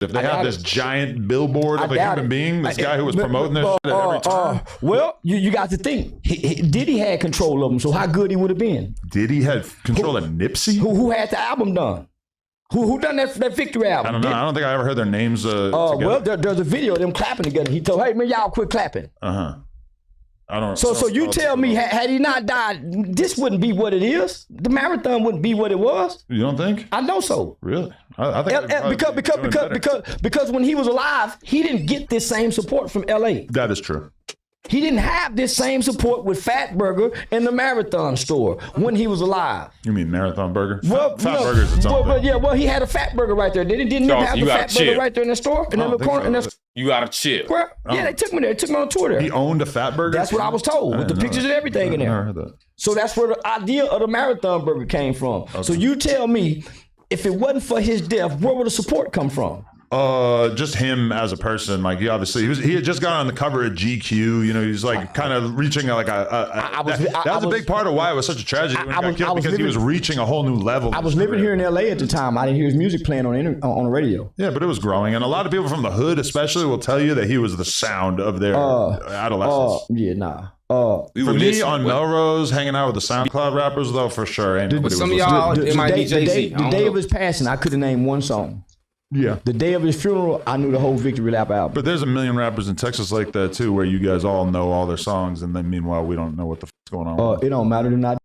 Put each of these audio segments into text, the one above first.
If they had this giant billboard of a human being, this guy who was promoting this shit at every time. Well, you got to think. Diddy had control of him, so how good he would have been. Diddy had control of Nipsey? Who had the album done? Who done that Victory album? I don't know. I don't think I ever heard their names together. Well, there's a video of them clapping together. He told, hey, man, y'all quit clapping. I don't. So you tell me, had he not died, this wouldn't be what it is. The marathon wouldn't be what it was. You don't think? I know so. Really? I think because when he was alive, he didn't get this same support from LA. That is true. He didn't have this same support with Fat Burger and the Marathon store when he was alive. You mean Marathon Burger? Well, Fat Burger's its own thing. Well, he had a Fat Burger right there. Didn't he have the Fat Burger right there in the store? In the corner? You gotta chill. Yeah, they took me there. They took me on a tour there. He owned a Fat Burger? That's what I was told, with the pictures and everything in there. I heard that. So that's where the idea of the Marathon Burger came from. Okay. So you tell me, if it wasn't for his death, where would the support come from? Just him as a person. Like, he had just got on the cover of GQ. You know, he's like kind of reaching like that was a big part of why it was such a tragedy when he got killed, because he was reaching a whole new level. I was living here in LA at the time. I didn't hear his music playing on the radio. Yeah, but it was growing, and a lot of people from the hood, especially, will tell you that he was the sound of their adolescence. For me, on Melrose, hanging out with the SoundCloud rappers, though, for sure. Some of y'all, it might be Jay-Z. The day of his passing, I could have named one song. Yeah. The day of his funeral, I knew the whole Victory Lap album. But there's a million rappers in Texas like that too, where you guys all know all their songs, and then meanwhile we don't know what the fuck's going on. It don't matter. They're not.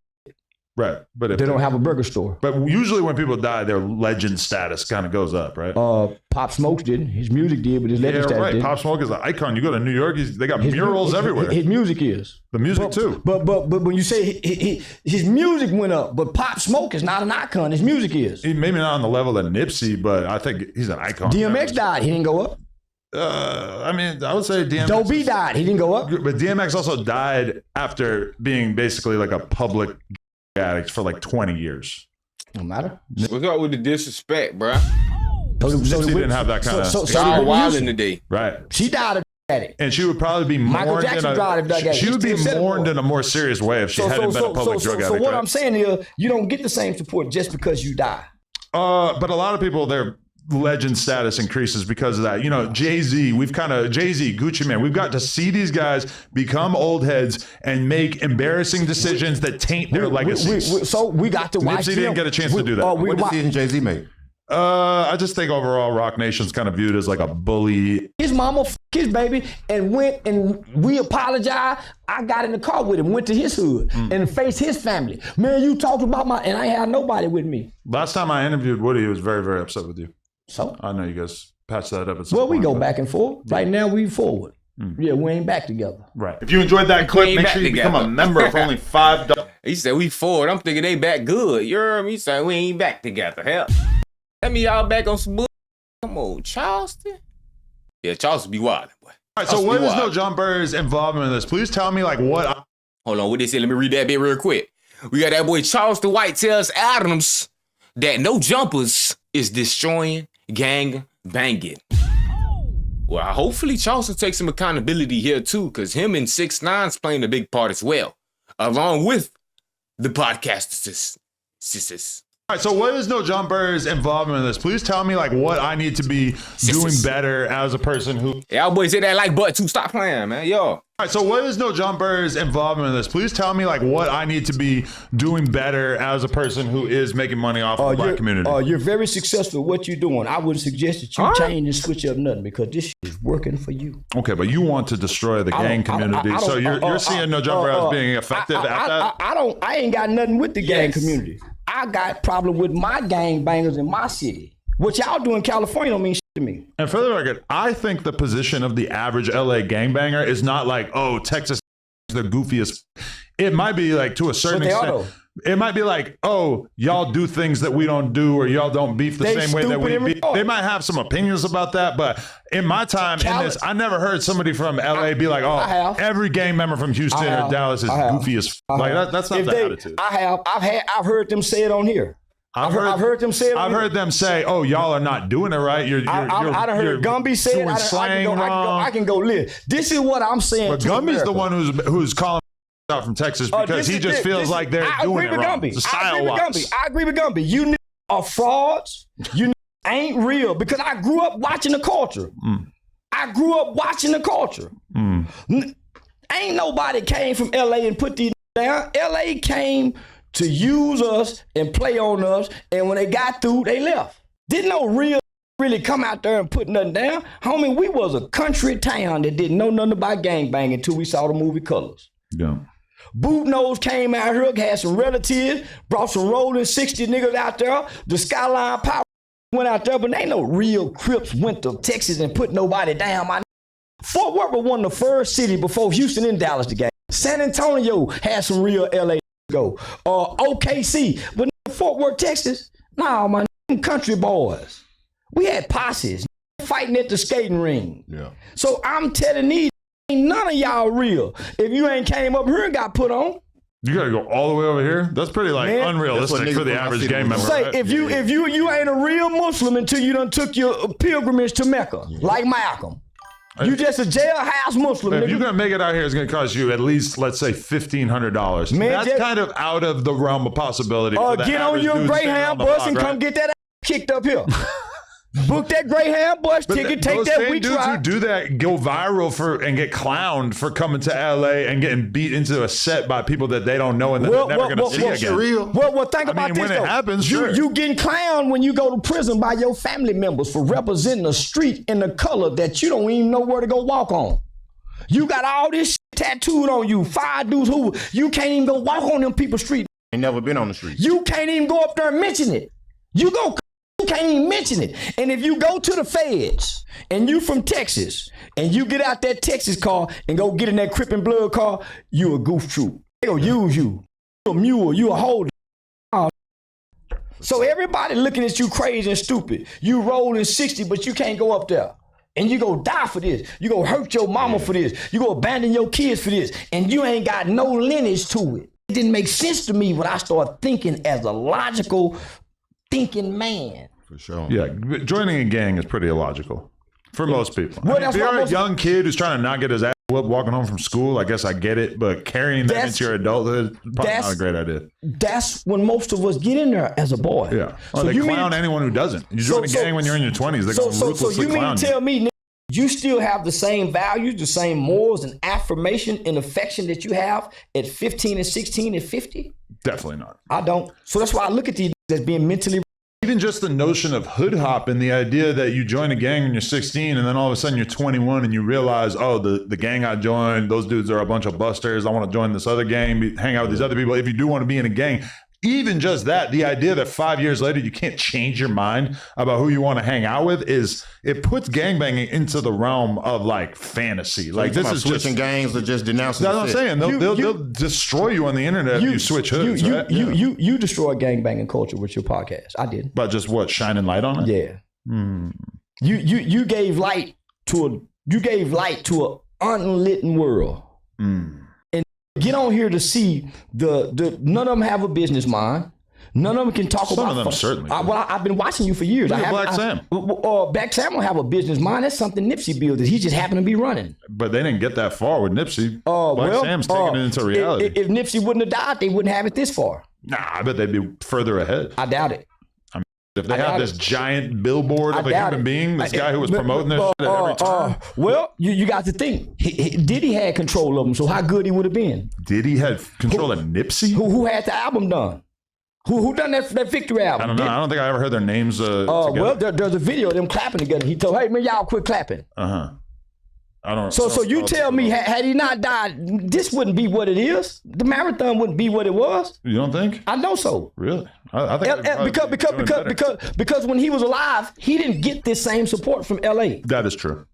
Right, but if they don't have a burger store. But usually when people die, their legend status kind of goes up, right? Pop Smoke didn't. His music did, but his legend status didn't. Pop Smoke is an icon. You go to New York, they got murals everywhere. His music is. The music too. But when you say his music went up, but Pop Smoke is not an icon. His music is. Maybe not on the level of Nipsey, but I think he's an icon. DMX died. He didn't go up. I would say DMX. Doe B died. He didn't go up. But DMX also died after being basically like a public addict for like 20 years. Don't matter. What's up with the disrespect, bro? Nipsey didn't have that kind of. So wild in the day, right? She died of addict, and she would probably be mourned. She would be mourned in a more serious way if she hadn't been a public drug addict. So what I'm saying is, you don't get the same support just because you die. But a lot of people, their legend status increases because of that. You know, Jay-Z, Gucci Mane, we've got to see these guys become old heads and make embarrassing decisions that taint their legacies. So we got to watch. Nipsey didn't get a chance to do that. What decision Jay-Z made? I just think overall Rock Nation's kind of viewed as like a bully. His mama his baby and went and we apologized. I got in the car with him, went to his hood and faced his family. Man, you talked about and I ain't had nobody with me. Last time I interviewed Woody, he was very, very upset with you. So? I know you guys patched that up at some point. Well, we go back and forth. Right now, we forward. Yeah, we ain't back together. Right. If you enjoyed that clip, make sure you become a member for only $5. He said we forward. I'm thinking they back good. You heard me? He said we ain't back together. Hell, let me y'all back on some bull. Come on, Charleston. Yeah, Charleston be wild, boy. All right, so what is No Jumper's involvement in this? Please tell me like what. Hold on, what they said? Let me read that bit real quick. We got that boy Charleston White tells Adams that No Jumpers is destroying gang banging. Well, hopefully Charleston takes some accountability here too, because him and 6ix9ine's playing a big part as well, along with the podcasters. All right, so what is No Jumper's involvement in this? Please tell me like what I need to be doing better as a person who. Y'all boys hit that like button too. Stop playing, man. Yo. All right, so what is No Jumper's involvement in this? Please tell me like what I need to be doing better as a person who is making money off of the black community. You're very successful at what you're doing. I wouldn't suggest that you change and switch up nothing because this is working for you. Okay, but you want to destroy the gang community, so you're seeing No Jumper as being effective at that? I ain't got nothing with the gang community. I got problem with my gang bangers in my city. What y'all do in California don't mean shit to me. And for the record, I think the position of the average LA gangbanger is not like, oh, Texas is the goofiest. It might be like to a certain extent. It might be like, oh, y'all do things that we don't do, or y'all don't beef the same way that we beef. They might have some opinions about that, but in my time in this, I never heard somebody from LA be like, oh, every gang member from Houston or Dallas is goofy as like that's not the attitude. I've heard them say it on here. I've heard them say it. I've heard them say, "Oh, y'all are not doing it right." I heard Gumby say it. I can go live. This is what I'm saying. But Gumby's the one who's calling out from Texas because he just feels like they're doing it wrong. I agree with Gumby. You are frauds. You ain't real because I grew up watching the culture. I grew up watching the culture. Ain't nobody came from LA and put these down. LA came to use us and play on us, and when they got through, they left. Didn't no real really come out there and put nothing down. Homie, we was a country town that didn't know nothing about gangbanging until we saw the movie Colors. Yeah. Boot Nose came out here, had some relatives, brought some rolling 60 niggas out there. The Skyline Power went out there, but ain't no real Crips went to Texas and put nobody down. Fort Worth was one of the first cities before Houston and Dallas the game. San Antonio had some real LA go. OKC, but Fort Worth, Texas, nah, my country boys. We had posses fighting at the skating ring. Yeah. So I'm telling these, ain't none of y'all real. If you ain't came up here and got put on, you gotta go all the way over here. That's pretty unrealistic for the average game member. Say right? if you ain't a real Muslim until you done took your pilgrimage to Mecca, like Malcolm. You just a jailhouse Muslim. If you're gonna make it out here, it's gonna cost you at least, let's say, $1,500. That's kind of out of the realm of possibility. Get on your Greyhound bus and come get that kicked up here. Book that Greyhound bus ticket, take that week dudes who do that go viral and get clowned for coming to LA and getting beat into a set by people that they don't know and that they're never going to see again. Well, think about this, when it happens, you getting clowned when you go to prison by your family members for representing a street in the color that you don't even know where to go walk on. You got all this shit tattooed on you, 5 dudes who you can't even go walk on them people's street. Ain't never been on the street. You can't even go up there and mention it. You can't even mention it. And if you go to the feds and you from Texas and you get out that Texas car and go get in that Crip and Blood car, you a goof troop. They gonna use you. You a mule, you a holder. So everybody looking at you crazy and stupid. You rolling 60, but you can't go up there. And you go die for this. You go hurt your mama for this. You go abandon your kids for this. And you ain't got no lineage to it. It didn't make sense to me when I started thinking as a logical thinking man. For sure. Yeah, joining a gang is pretty illogical for most people. If you're a young kid who's trying to not get his ass whooped walking home from school, I guess I get it, but carrying that into your adulthood, probably not a great idea. That's when most of us get in there as a boy. Yeah. Well, so they clown anyone who doesn't. You join a gang when you're in your 20s, they're going to ruthlessly clown you. So you mean to tell me you still have the same values, the same morals and affirmation and affection that you have at 15 and 16 and 50? Definitely not. I don't. So that's why I look at these as being mentally. Even just the notion of hood hop and the idea that you join a gang when you're 16 and then all of a sudden you're 21 and you realize, oh, the gang I joined, those dudes are a bunch of busters. I want to join this other gang, hang out with these other people. If you do want to be in a gang, even just that, the idea that 5 years later you can't change your mind about who you want to hang out with it puts gangbanging into the realm of like fantasy. So like this is switching just gangs or just denouncing. That's what I'm saying. They'll destroy you on the internet if you switch hoods. You destroy gangbanging culture with your podcast. I did. But just what, shining light on it? Yeah. You gave light to an unlit world. Get on here to see the none of them have a business mind. None of them can talk about. Some of them certainly. I've been watching you for years. Black Sam. Black Sam will have a business mind. That's something Nipsey built. He just happened to be running. But they didn't get that far with Nipsey. Black Sam's taking it into reality. If Nipsey wouldn't have died, they wouldn't have it this far. Nah, I bet they'd be further ahead. I doubt it. If they have this giant billboard of a human being, this guy who was promoting this shit at every time. Well, you got to think. Diddy had control of him, so how good he would have been. Diddy had control of Nipsey? Who had the album done? Who done that Victory album? I don't know. I don't think I ever heard their names together. Well, there's a video of them clapping together. He told, hey, man, y'all quit clapping. I don't. So you tell me, had he not died, this wouldn't be what it is. The marathon wouldn't be what it was. You don't think? I know so. Really? I think because when he was alive, he didn't get this same support from LA. That is true.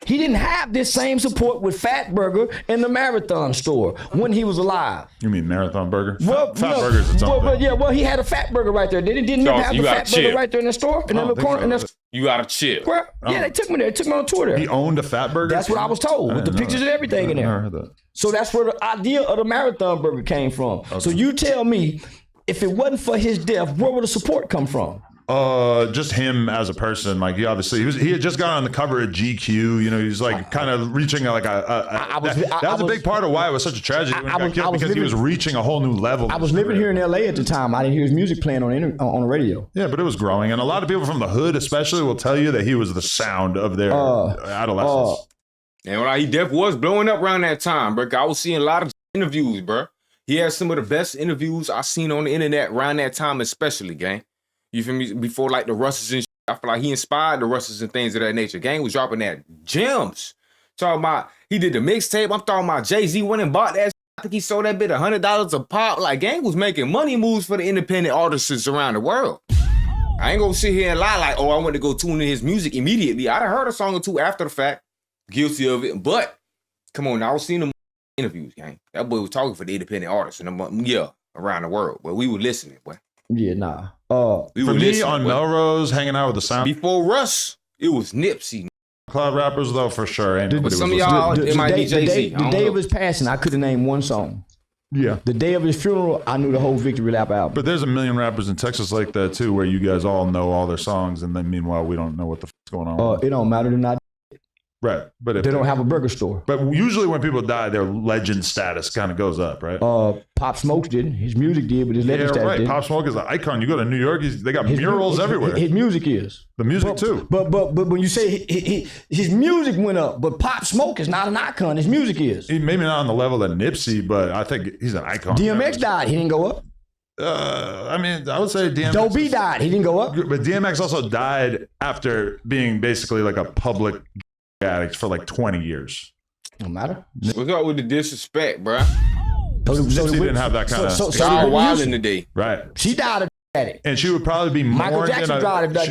He didn't have this same support with Fat Burger and the Marathon store when he was alive. You mean Marathon Burger? Fat Burger's its own thing. He had a Fat Burger right there. Didn't he have the Fat Burger right there in the store? In the corner? You gotta chill. Yeah, they took me there. They took me on tour there. He owned a Fat Burger? That's what I was told, with the pictures and everything in there. I heard that. So that's where the idea of the Marathon Burger came from. Okay. So you tell me, if it wasn't for his death, where would the support come from? Just him as a person. Like he had just got on the cover of GQ. You know, he's like kind of reaching like that was a big part of why it was such a tragedy when he got killed, because he was reaching a whole new level. I was living here in LA at the time. I didn't hear his music playing on the radio. Yeah, but it was growing, and a lot of people from the hood, especially, will tell you that he was the sound of their adolescence. And he definitely was blowing up around that time, bro. I was seeing a lot of interviews, bro. He had some of the best interviews I seen on the internet around that time, especially, gang. You feel me? Before like the Russes and shit, I feel like he inspired the Russes and things of that nature. Gang was dropping that gems. Talking about, he did the mixtape. I'm talking about Jay-Z went and bought that shit. I think he sold that bit $100 a pop. Like, Gang was making money moves for the independent artists around the world. I ain't gonna sit here and lie like, oh, I want to go tune in his music immediately. I'd have heard a song or two after the fact. Guilty of it. But, come on, I was seeing him interviews, gang. That boy was talking for the independent artists and around the world. But we were listening, boy. Yeah, nah. For me, on Melrose, hanging out with the sound. Before Russ, it was Nipsey. Cloud rappers, though, for sure. But some of y'all, it might be Jay-Z. The day of his passing, I could have named one song. Yeah. The day of his funeral, I knew the whole Victory Lap album. But there's a million rappers in Texas like that, too, where you guys all know all their songs, and then meanwhile, we don't know what the fuck's going on. It don't matter. They're not. Right. But if they don't have a burger store. But usually when people die, their legend status kind of goes up, right? Pop Smoke didn't. His music did, but his legend status didn't. Pop Smoke is an icon. You go to New York, they got murals everywhere. His music is. The music too. But when you say his music went up, but Pop Smoke is not an icon. His music is. He maybe not on the level of Nipsey, but I think he's an icon. DMX died. He didn't go up. I mean, I would say DMX. Doe B died. He didn't go up. But DMX also died after being basically like a public addict for like 20 years. No matter. What's up with the disrespect, bro? Nipsey didn't have that kind of. Y'all wild in the day, right? She died of addict, and she would probably be mourned.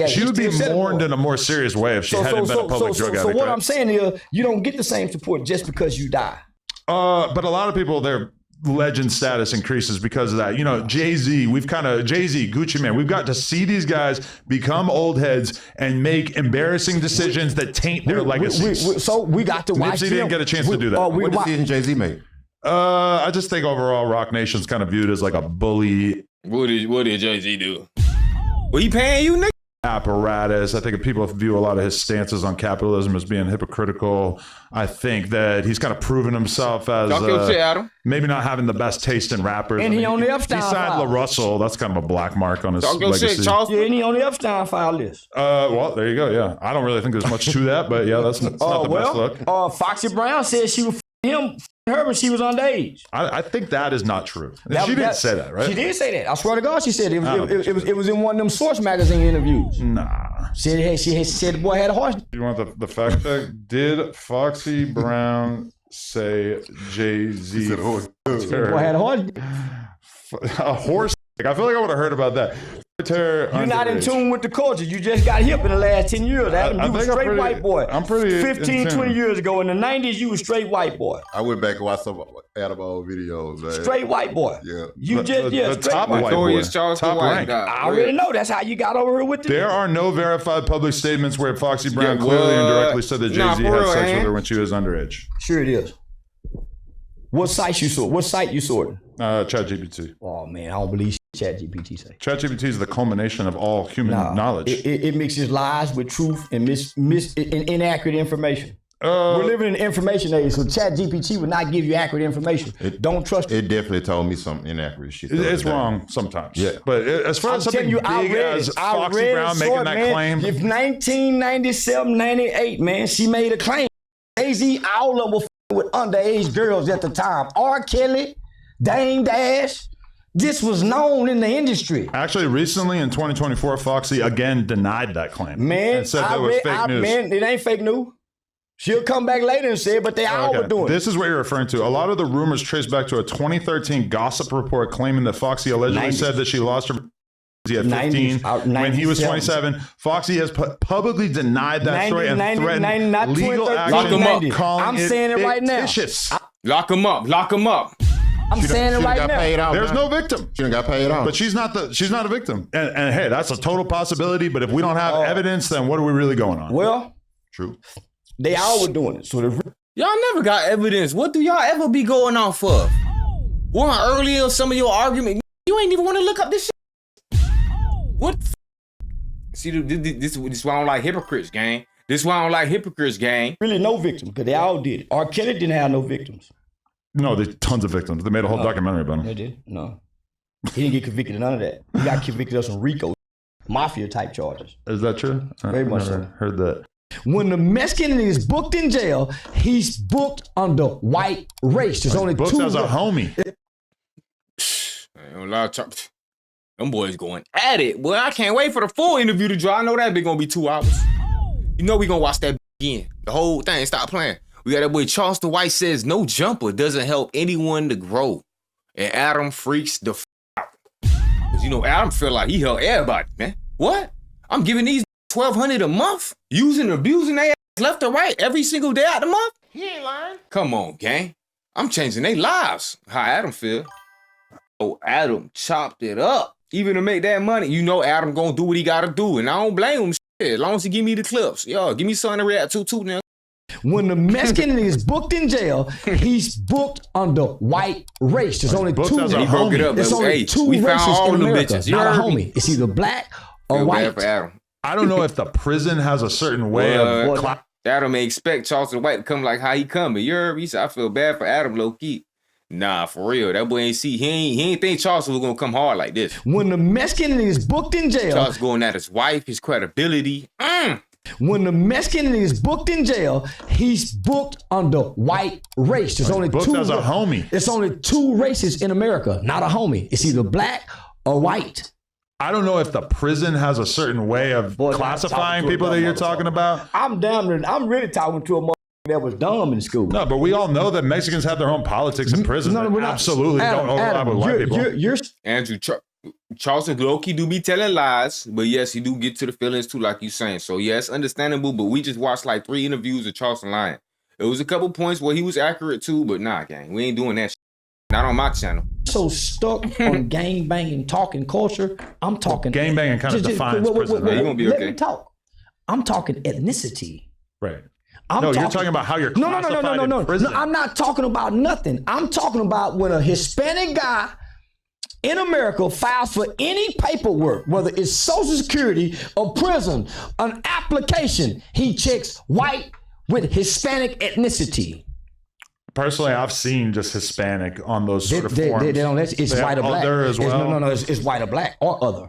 She would be mourned in a more serious way if she hadn't been a public drug addict. So what I'm saying is, you don't get the same support just because you die. But a lot of people, their legend status increases because of that. You know, Jay-Z, Gucci Mane, we've got to see these guys become old heads and make embarrassing decisions that taint their legacies. So we got to watch Nipsey didn't get a chance to do that. What decision Jay-Z made? I just think overall Rock Nation's kind of viewed as like a bully. What did Jay-Z do? What he paying you, nigga? Apparatus. I think people view a lot of his stances on capitalism as being hypocritical. I think that he's kind of proven himself as maybe not having the best taste in rappers. And he on the Epstein file. He signed La Russell. That's kind of a black mark on his legacy. Yeah, and he on the Epstein file list. Well, there you go. Yeah, I don't really think there's much to that, but yeah, that's not the best look. Foxy Brown said she was him. Her when she was underage. I think that is not true. She didn't say that, right? She did say that. I swear to God, she said it was in one of them Source magazine interviews. Nah. She said the boy had a heart. You want the fact check? Did Foxy Brown say Jay-Z? The boy had a heart. A horse. I feel like I would have heard about that. You're not in tune with the culture. You just got hip in the last 10 years. Adam, you was straight white boy. I'm pretty 15, 20 years ago. In the 90s, you was straight white boy. I went back and watched some Adam old videos, man. Straight white boy. Yeah. You the straight top white boy. Top rank. I already know. That's how you got over here with it. There are no verified public statements where Foxy Brown clearly and directly said that Jay-Z had sex with her when she was underage. Sure it is. What site you saw? What site you saw it? ChatGPT. Oh man, I don't believe ChatGPT say. ChatGPT is the culmination of all human knowledge. It mixes lies with truth and inaccurate information. We're living in an information age, so ChatGPT would not give you accurate information. Don't trust it. It definitely told me some inaccurate shit. It's wrong sometimes. Yeah. But as far as something big as Foxy Brown making that claim. If 1997, 98, man, she made a claim. Jay-Z, all of them were with underage girls at the time. R. Kelly, Dame Dash. This was known in the industry. Actually, recently in 2024, Foxy again denied that claim. Man, and said that was fake news. Man, it ain't fake news. She'll come back later and say it, but they all were doing it. This is what you're referring to. A lot of the rumors trace back to a 2013 gossip report claiming that Foxy allegedly said that she lost her at 15 when he was 27. Foxy has publicly denied that story and threatened legal action. Lock him up. I'm saying it right now. Lock him up. Lock him up. I'm saying it right now. There's no victim. She done got paid off. But she's not a victim. And hey, that's a total possibility. But if we don't have evidence, then what are we really going on? Well, true. They all were doing it. So y'all never got evidence. What do y'all ever be going off of? One earlier, some of your argument, you ain't even want to look up this shit. What? See, this is why I don't like hypocrites, gang. This is why I don't like hypocrites, gang. Really no victims, because they all did it. R. Kelly didn't have no victims. No, there's tons of victims. They made a whole documentary about him. They did? No. He didn't get convicted of none of that. He got convicted of some RICO, mafia type charges. Is that true? Very much so. Heard that. When the Mexican is booked in jail, he's booked under white race. There's only booked two. As a homie. A lot of them boys going at it. Boy, I can't wait for the full interview to drop. I know that be gonna be 2 hours. You know we gonna watch that again. The whole thing. Stop playing. We got that boy Charleston White says no jumper doesn't help anyone to grow. And Adam freaks the out. Cause you know Adam feel like he helped everybody, man. What? I'm giving these $1,200 a month, using and abusing their ass left or right every single day out the month. He ain't lying. Come on, gang. I'm changing their lives. How Adam feel. Oh, Adam chopped it up. Even to make that money, you know Adam gonna do what he gotta do. And I don't blame him, shit, as long as he give me the clips. Yo, give me something to react to too now. When the Mexican is booked in jail, he's booked under white race. There's only two. He broke it up. There's only two we found races all in them America. bitches. Not a homie. It's either black or Feel white. bad for Adam. I don't know if the prison has a certain way of. Adam may expect Charleston White to come like how he coming. You heard me? He said, I feel bad for Adam low key. Nah, for real. That boy ain't see. He ain't think Charleston was gonna come hard like this. When the Mexican is booked in jail, Charleston going at his wife, his credibility. When the Mexican is booked in jail, he's booked under white race. There's only two. As a homie. There's only two races in America, not a homie. It's either black or white. I don't know if the prison has a certain way of classifying people that you're talking about. I'm really talking to a motherfucker that was dumb in school. No, but we all know that Mexicans have their own politics in prison. No, we're absolutely don't overlap with white people. Andrew, Charleston low-key do be telling lies, but yes, he do get to the feelings too, like you saying. So yes, understandable, but we just watched like 3 interviews of Charleston lying. It was a couple points where he was accurate too, but nah, gang, we ain't doing that shit. Not on my channel. So stuck on gang banging talking culture. I'm talking gang banging kind of defines prison. You're gonna be okay. Let me talk. I'm talking ethnicity. Right. You're talking about how you're classified in prison. No, I'm not talking about nothing. I'm talking about when a Hispanic guy in America files for any paperwork, whether it's Social Security or prison, an application, he checks white with Hispanic ethnicity. Personally, I've seen just Hispanic on those sort of forms. They don't. It's white or black. As well. No. It's white or black or other.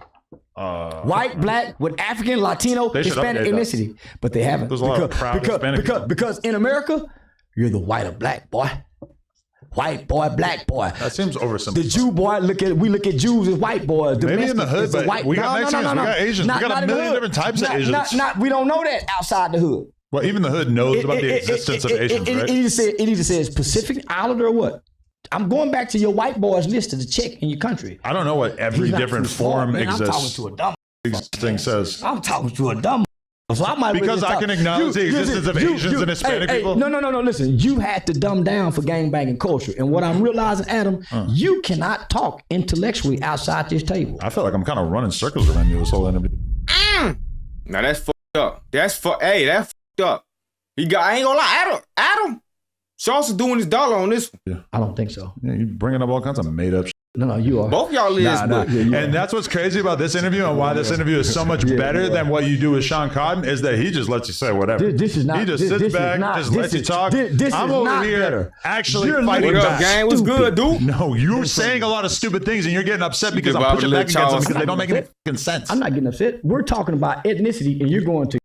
White, black, with African, Latino, Hispanic ethnicity, but they haven't. There's a lot of proud Hispanic people. Because in America, you're the white or black boy. White boy, black boy. That seems oversimplified. The Jew boy, we look at Jews as white boys. Maybe in the hood, but we got Mexicans, we got Asians, we got a million different types of Asians. We don't know that outside the hood. Well, even the hood knows about the existence of Asians, right? It either says Pacific Islander or what? I'm going back to your white boys list to check in your country. I don't know what every different form exists. I'm talking to a dumb thing says. I'm talking to a dumb. So I might because I can acknowledge the existence of Asians and Hispanic people. No. Listen, you had to dumb down for gangbanging culture, and what I'm realizing, Adam, you cannot talk intellectually outside this table. I feel like I'm kind of running circles around you this whole interview. Now that's fucked up. That's fucked up. I ain't gonna lie, Adam. Charleston doing his dollar on this one. Yeah. I don't think so. Yeah, you bringing up all kinds of made up shit. No, you are. Both y'all is. And that's what's crazy about this interview and why this interview is so much better than what you do with Sean Cotton is that he just lets you say whatever. This is not. He just sits back, just lets you talk. I'm over here actually fighting back. Gang was good, dude. No, you're saying a lot of stupid things and you're getting upset because I'm pushing back against them because they don't make any fucking sense. I'm not getting upset. We're talking about ethnicity and you're going to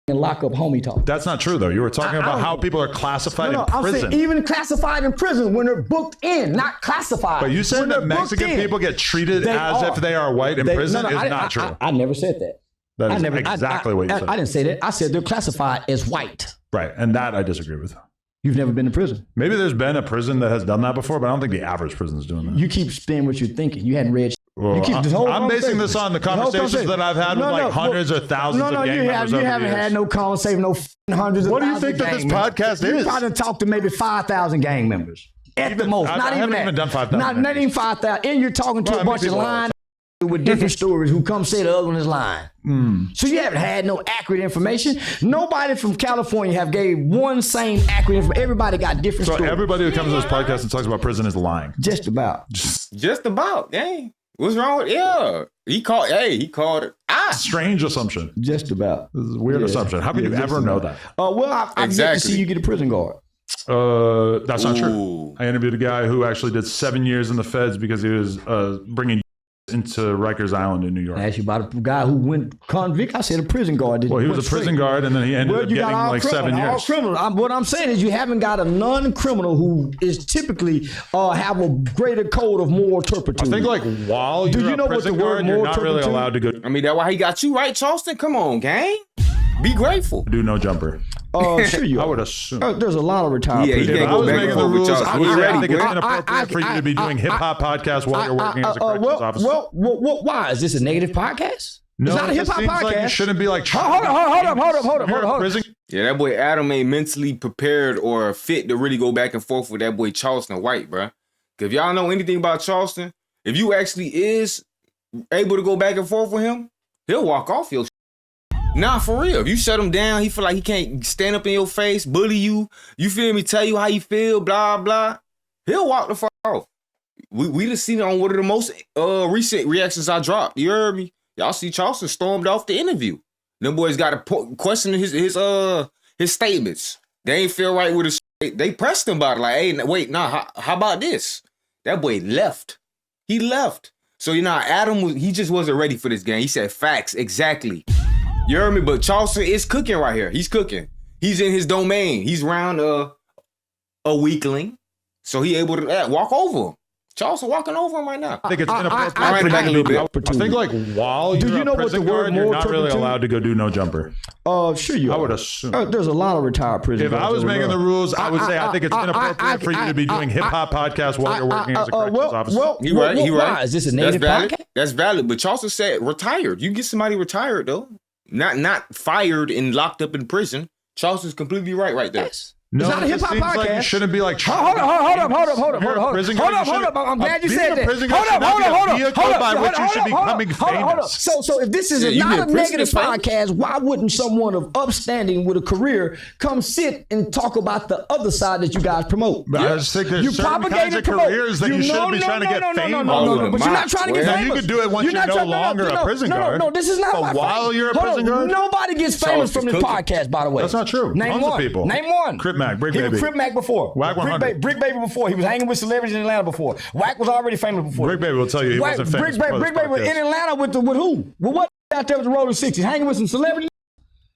and lock up homie talk. That's not true though. You were talking about how people are classified in prison. I'm saying even classified in prison when they're booked in, not classified. But you said that Mexican people get treated as if they are white in prison is not true. I never said that. That is exactly what you said. I didn't say that. I said they're classified as white. Right, and that I disagree with. You've never been to prison. Maybe there's been a prison that has done that before, but I don't think the average prison is doing that. You keep saying what you're thinking. You hadn't read. Well, I'm basing this on the conversations that I've had with like hundreds or thousands of gang members over the years. You haven't had no conversation, no hundreds of thousands. What do you think that this podcast is? You probably talked to maybe 5,000 gang members at the most. I haven't even done 5,000. Not even 5,000. And you're talking to a bunch of lying with different stories who come say the other one is lying. So you haven't had no accurate information. Nobody from California have gave one same accurate information. Everybody got different stories. So everybody who comes to this podcast and talks about prison is lying. Just about. Just about. Dang. What's wrong with he called it. Strange assumption. Just about. This is a weird assumption. How can you ever know that? Well, I've yet to see you get a prison guard. That's not true. I interviewed a guy who actually did 7 years in the feds because he was bringing into Rikers Island in New York. I asked you about a guy who went convict. I said a prison guard. Well, he was a prison guard, and then he ended up getting like 7 years. All criminal. What I'm saying is you haven't got a non-criminal who is typically have a greater code of moral turpitude. I think like while you're a prison guard, you're not really allowed to go. I mean, that's why he got you, right, Charleston? Come on, gang. Be grateful. Do no jumper. Sure you are. I would assume. There's a lot of retired Yeah, prisoners. can't If I go was back making and the forth with rules, y'all. I We would ready. think it's inappropriate for you to be doing hip hop podcasts while you're working as a corrections officer. Why? Is this a negative podcast? No, it's not a hip hop seems podcast. like you shouldn't be like. Hold up. Yeah, that boy Adam ain't mentally prepared or fit to really go back and forth with that boy Charleston White, bro. If y'all know anything about Charleston, if you actually is able to go back and forth with him, he'll walk off your shit. Nah, for real. If you shut him down, he feel like he can't stand up in your face, bully you, you feel me, tell you how you feel, blah, blah. He'll walk the fuck off. We just seen it on one of the most recent reactions I dropped. You heard me? Y'all see Charleston stormed off the interview. Them boys got to question his statements. They ain't feel right with his shit. They pressed him about it. Like, hey, wait, nah, how about this? That boy left. He left. So, Adam, he just wasn't ready for this game. He said, facts, exactly. You heard me? But Charleston is cooking right here. He's cooking. He's in his domain. He's around a weakling. So he able to walk over him. Charleston walking over him right now. I think it's inappropriate. I ran it back a little bit. I think like while you're a prison guard, you're not really allowed to go do no jumper. Sure you are. I would assume. There's a lot of retired prisoners. If I was making the rules, I would say I think it's inappropriate for you to be doing hip hop podcasts while you're working as a corrections officer. He right. Why? Is this a native podcast? That's valid. But Charleston said retired. You get somebody retired though. Not fired and locked up in prison. Charleston's completely right there. Yes. No, it's not a hip hop podcast. Like you shouldn't be like. Hold up. I'm glad you said that. Hold up. So if this is not a negative podcast, why wouldn't someone of upstanding with a career come sit and talk about the other side that you guys promote? But I just think there's certain kinds of careers that you shouldn't be trying to get famous. No, but you're not trying to get famous. You could do it once you're no longer a prison guard. No, this is not about while you're a prison guard. Nobody gets famous from this podcast, by the way. That's not true. Name one. Crip Mac, Brick Baby. Crip Mac before. Wack 100. Brick Baby before. He was hanging with celebrities in Atlanta before. Wack was already famous before. Brick Baby will tell you he wasn't famous. Brick Baby was in Atlanta with who? With what out there with the Rolling 60s? Hanging with some celebrities?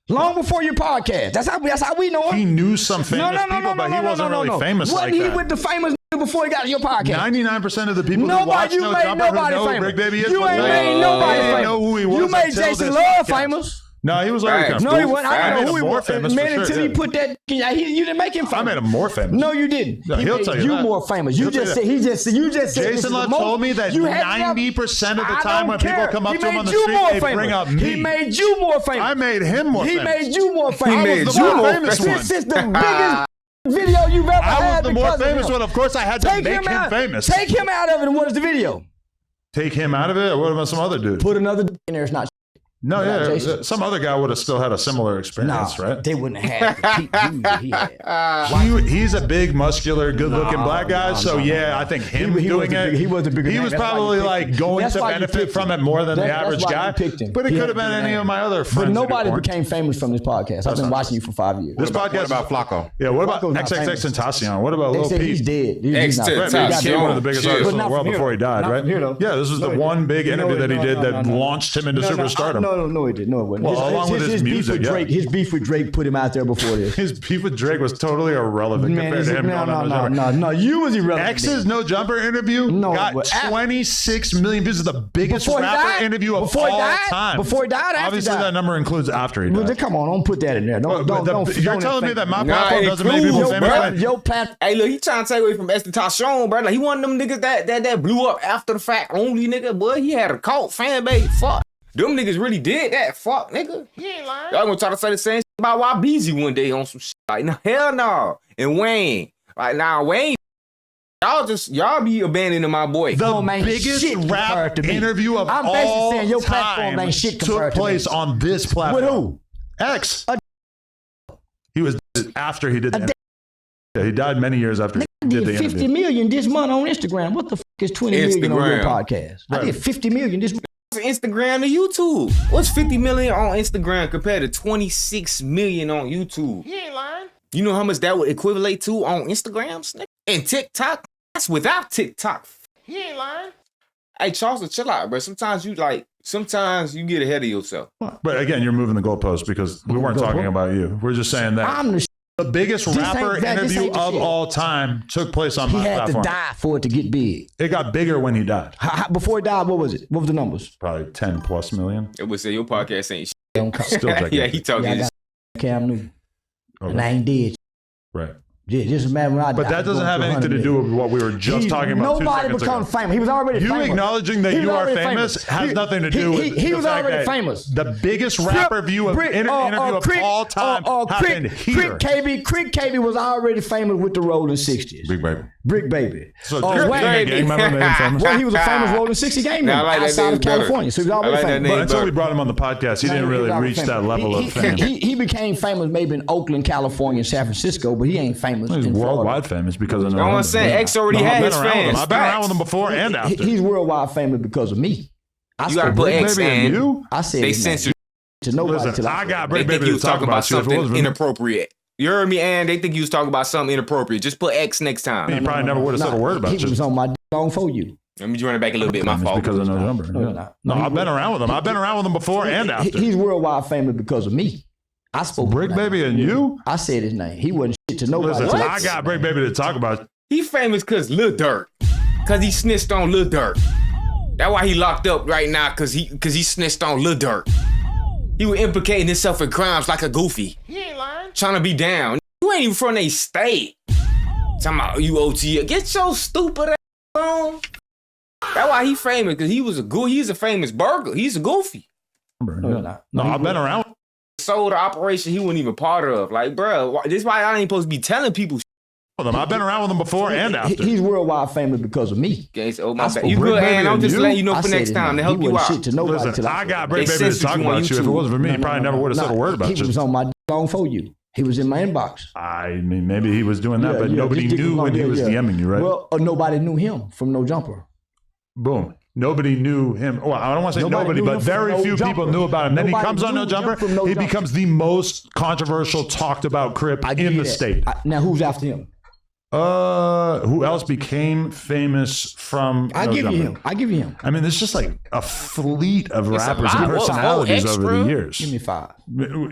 Long before your podcast. That's how we know him. He knew some famous people, but he wasn't really famous like that. Wasn't he with the famous before he got your podcast? 99% of the people who watch No Jumper who know Brick Baby is. You ain't made nobody famous. Know who he was. You made Jason Love famous. No, he was already famous. No, he wasn't. I don't know who he was. Famous man, until he put that, you didn't make him famous. I made him more famous. No, you didn't. No, he'll tell you that. more famous. You just said. Jason Love told me that 90% of the time when people come up to him on the street, they bring up me. He made you more famous. I made him more famous. He made you more famous. He made you more famous one. This is the biggest video you've ever had. I was the more famous one. Of course, I had to make him famous. Take him out of it. And what is the video? Take him out of it? Or what about some other dude? Put another in there. It's not. No, yeah, some other guy would have still had a similar experience, right? They wouldn't have had the he had. He's a big, muscular, good-looking black guy, so I think him doing it. He was the bigger. He was probably like going to benefit from it more than the average guy. But it could have been any of my other friends. But nobody became famous from this podcast. I've been watching you for 5 years. This podcast about Flacco. Yeah, what about XXXTentacion? What about Lil Peep? He's dead. He became one of the biggest artists in the world before he died, right? Yeah, this was the one big interview that he did that launched him into superstardom. No, he did. No, it wasn't. Well, along with his music, his beef with Drake put him out there before this. His beef with Drake was totally irrelevant compared to him. No, you was irrelevant. X's No Jumper interview got 26 million views. It's the biggest rapper interview of all time. Before he died, obviously that number includes after he died. Come on, don't put that in there. You're telling me that my platform doesn't make people famous? Hey, look, he trying to take away from XXXTentacion, bro. Like, he one of them niggas that blew up after the fact only, nigga. Boy, he had a cult fan base. Fuck. Them niggas really did that. Fuck, nigga. He ain't lying. Y'all gonna try to say the same shit about YBZ one day on some shit. Like, no, hell no. And Wayne. Like, nah, Wayne. Y'all be abandoning my boy. The biggest rap interview of all time your platform ain't shit took place on this platform. With who? X. He was after he did that. Yeah, he died many years after. did the 50 interview. million this month on Instagram. What the fuck is 20 million on your Instagram. podcast? Right. I did 50 million this month. Instagram to YouTube. What's 50 million on Instagram compared to 26 million on YouTube? He ain't lying. You know how much that would equivalent to on Instagram? And TikTok? That's without TikTok. He ain't lying. Hey, Charles, chill out, bro. Sometimes you get ahead of yourself. But again, you're moving the goalpost because we weren't talking about you. We're just saying that I'm the biggest rapper interview ain't the of shit. all time took place on He my had platform. to die for it to get big. It got bigger when he died. Before he died, what was it? What was the numbers? Probably 10 plus million. It would say your podcast ain't shit. Don't count. Still gigantic. Yeah, he talking Yeah, I this. got Cam Newton. Okay. And I ain't dead. Right. Yeah, just imagine when I But died, that doesn't have going anything to do with what we were just talking about 2 Nobody seconds become ago. famous. He was already You famous. acknowledging that He was you are already famous has nothing to do with he the was fact already that famous. The biggest rapper view of interview of all time happened here. Crick KB was already famous with the Rolling 60s. Brick Baby. So Oh, you're wait. a gang member made him famous. Well, he was a famous Rolling 60 game Nah, I member like that outside name of better. California. So he was I already like that famous. name. But until better. we brought him on the podcast, he didn't really reach that level of fame. He became famous maybe in Oakland, California, and San Francisco, but he ain't famous He's in Florida. worldwide famous because of You know what I'm saying? X already I've had been his around with him. fans. I've been around with him before and after. He's worldwide famous because of me. You gotta put X Maybe in. you. I said They his name censored. to nobody Listen, till I got They Brick think Baby you to was talk talking about about you. If it something wasn't for me, inappropriate. You heard me, and they think you was talking about something inappropriate. Just put X next he time. probably never would have said a word about He you. was on my long for you. Let me run it back a little bit. My It's fault. because of no number. No, I've been around with him. I've been around with him before and after. He's worldwide famous because of me. I spoke Brick his name. Baby and you? I said his name. He wasn't shit to nobody. Listen, What? I got Brick Baby to talk about. He famous cause Lil Durk. Cause he snitched on Lil Durk. That's why he locked up right now, cause he snitched on Lil Durk. He was implicating himself in crimes like a goofy. He ain't lying. Trying to be down. You ain't even from a state. Talking about you OT. Get your stupid ass on. That's why he famous, cause he's a famous burglar. He's a goofy. No, I've been around. Sold the operation he wasn't even part of. Like, bro, this is why I ain't supposed to be telling people With him. I've been around with him before and after. He's worldwide famous because of me. Okay, so, oh, my I bad. spoke You Brick good, Baby and I'm and just you? letting you know I for said next his time to name. help He you wasn't out. shit to nobody Listen, till I got Brick They Baby to censored talk you on about you. If it YouTube. wasn't for me, he probably never would have said a word about He you. was on my long for you. He was in my inbox. I mean, maybe he was doing that, but Yeah, nobody this dick knew when he was DMing you, right? Well, nobody knew him from No Jumper. Boom. Nobody knew him. Well, I don't want to say nobody, knew but him from very No few Jumper. people knew about him. Then he Nobody comes on knew No him Jumper. from No He Jumper. becomes the most controversial, talked about Crip I give in you the that. state. Now, who's after him? Who else became famous from I No give you Jumper? him. I give you him. I mean, there's just like a fleet of It's a rappers lot. and Whoa, personalities extra. over the years. Give me 5.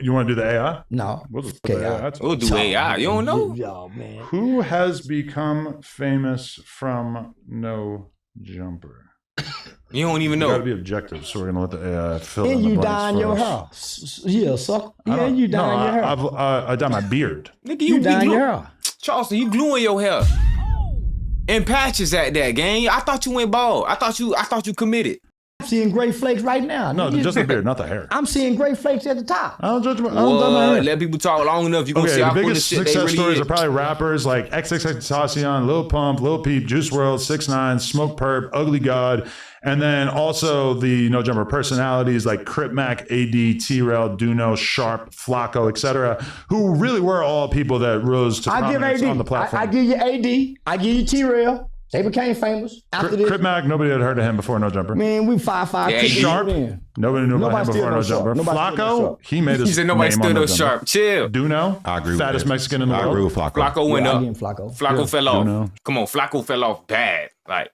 You want to do the AI? No. We'll just put Okay, the AI. We'll do AI. You don't know? Yo, man. Who has become famous from No Jumper? You don't even We got to know. be objective, so we're gonna let the AI fill in And the you blanks dyeing for your us. hair. Yeah, sucker. I Yeah, don't- you dyeing your hair. I dye my beard. Nigga, You you dyeing glue- your hair. Charleston, you gluing your hair. And patches at that, gang. I thought you went bald. I thought you committed. I'm seeing gray flakes right now. No, nigga. just the beard, not the hair. I'm seeing gray flakes at the top. I don't judge my, I don't dye my What? hair. Let people talk long enough. You gonna Okay, see the how full of biggest shit they success really stories is. are probably rappers like XXXTentacion, Lil Pump, Lil Peep, Juice WRLD, 6ix9ine, Smoke Perp, Ugly God, and then also the No Jumper personalities like Crip Mac, AD, T-Rail, Duno, Sharp, Flacco, etc., who really were all people that rose to I give prominence AD. on the platform. I give you AD. I give you T-Rail. They became famous after this. Crip Mac, nobody had heard of him before No Jumper. Man, we 5'5". Yeah, kicked it Sharp, in. nobody knew about Nobody him still before No knows Sharp. Jumper. Nobody still knows Flacco, Sharp. he made his He said nobody name stood on No up Jumper. sharp. Chill. Duno, I agree with fattest that. Mexican in the I agree world. with Flacco. Flacco went Yeah, I up. give him Flacco. Flacco fell off. Duno. Come on, Flacco fell off bad. Like,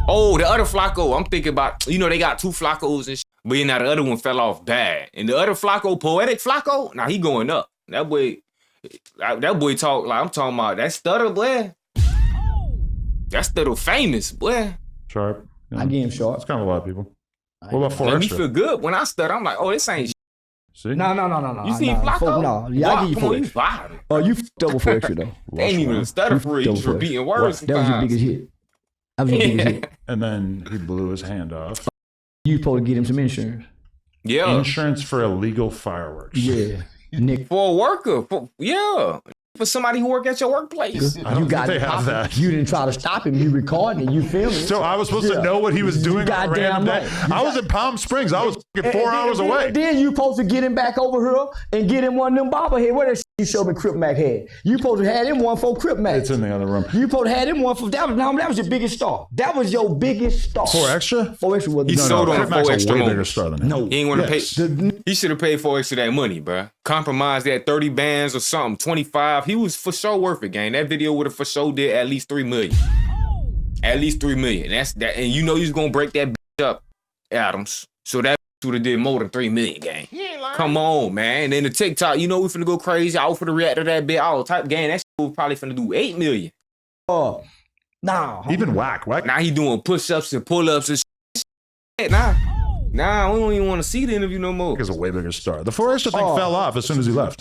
oh, the other Flacco, I'm thinking about, they got 2 Flaccos and shit. But now the other one fell off bad. And the other Flacco, Poetic Flacco, now he going up. That boy talk like I'm talking about that stutter, boy. That stutter famous, boy. Sharp. Yeah. I give him That's Sharp. kind of a lot of people. What about Let me Forrester? feel good when I stutter. I'm like, oh, this ain't shit. See? No. You seen Flacco? No, yeah, I give you Come on, you 4 violent. Oh, you double for extra though. They ain't even a stutter for it. You just repeating words That was your sometimes. biggest hit. That was your biggest hit. And then he blew his hand off. You supposed to get him some insurance. Yeah. Insurance for illegal fireworks. Yeah, Nick. For a worker. For somebody who work at your workplace. I don't think they have popping. that. You didn't try to stop him. You recording and you filming. So I was supposed to know what he was doing on a Goddamn random day. right. I was in Palm Springs. I was fucking 4 hours away. Then you supposed to get him back over here and get him one of them bobblehead. Where that shit Shelby Crip Mac had. You supposed to have him one for Crip Mac. It's in the other room. You supposed to have him one for that was your biggest star. That was your biggest star. 4 extra? 4 extra was He sold on Crip the Mac's 4 a extra way bigger moments. star than him. No. He ain't want to Yes. pay. He should have paid 4 extra that money, bruh. Compromised that 30 bands or something, 25. He was for sure worth it, gang. That video would have for sure did at least 3 million. At least 3 million. That's that, and you know he's gonna break that bitch up, Adams. So that would have did more than 3 million, gang. Come on, man. And then the TikTok, you know we finna go crazy. I was finna react to that bit. All type gang. That shit was probably finna do 8 million. Nah. Even whack. Now he doing push-ups and pull-ups and shit. Nah, we don't even want to see the interview no more. Is a way bigger star. The 4 extra thing fell off as soon as he left.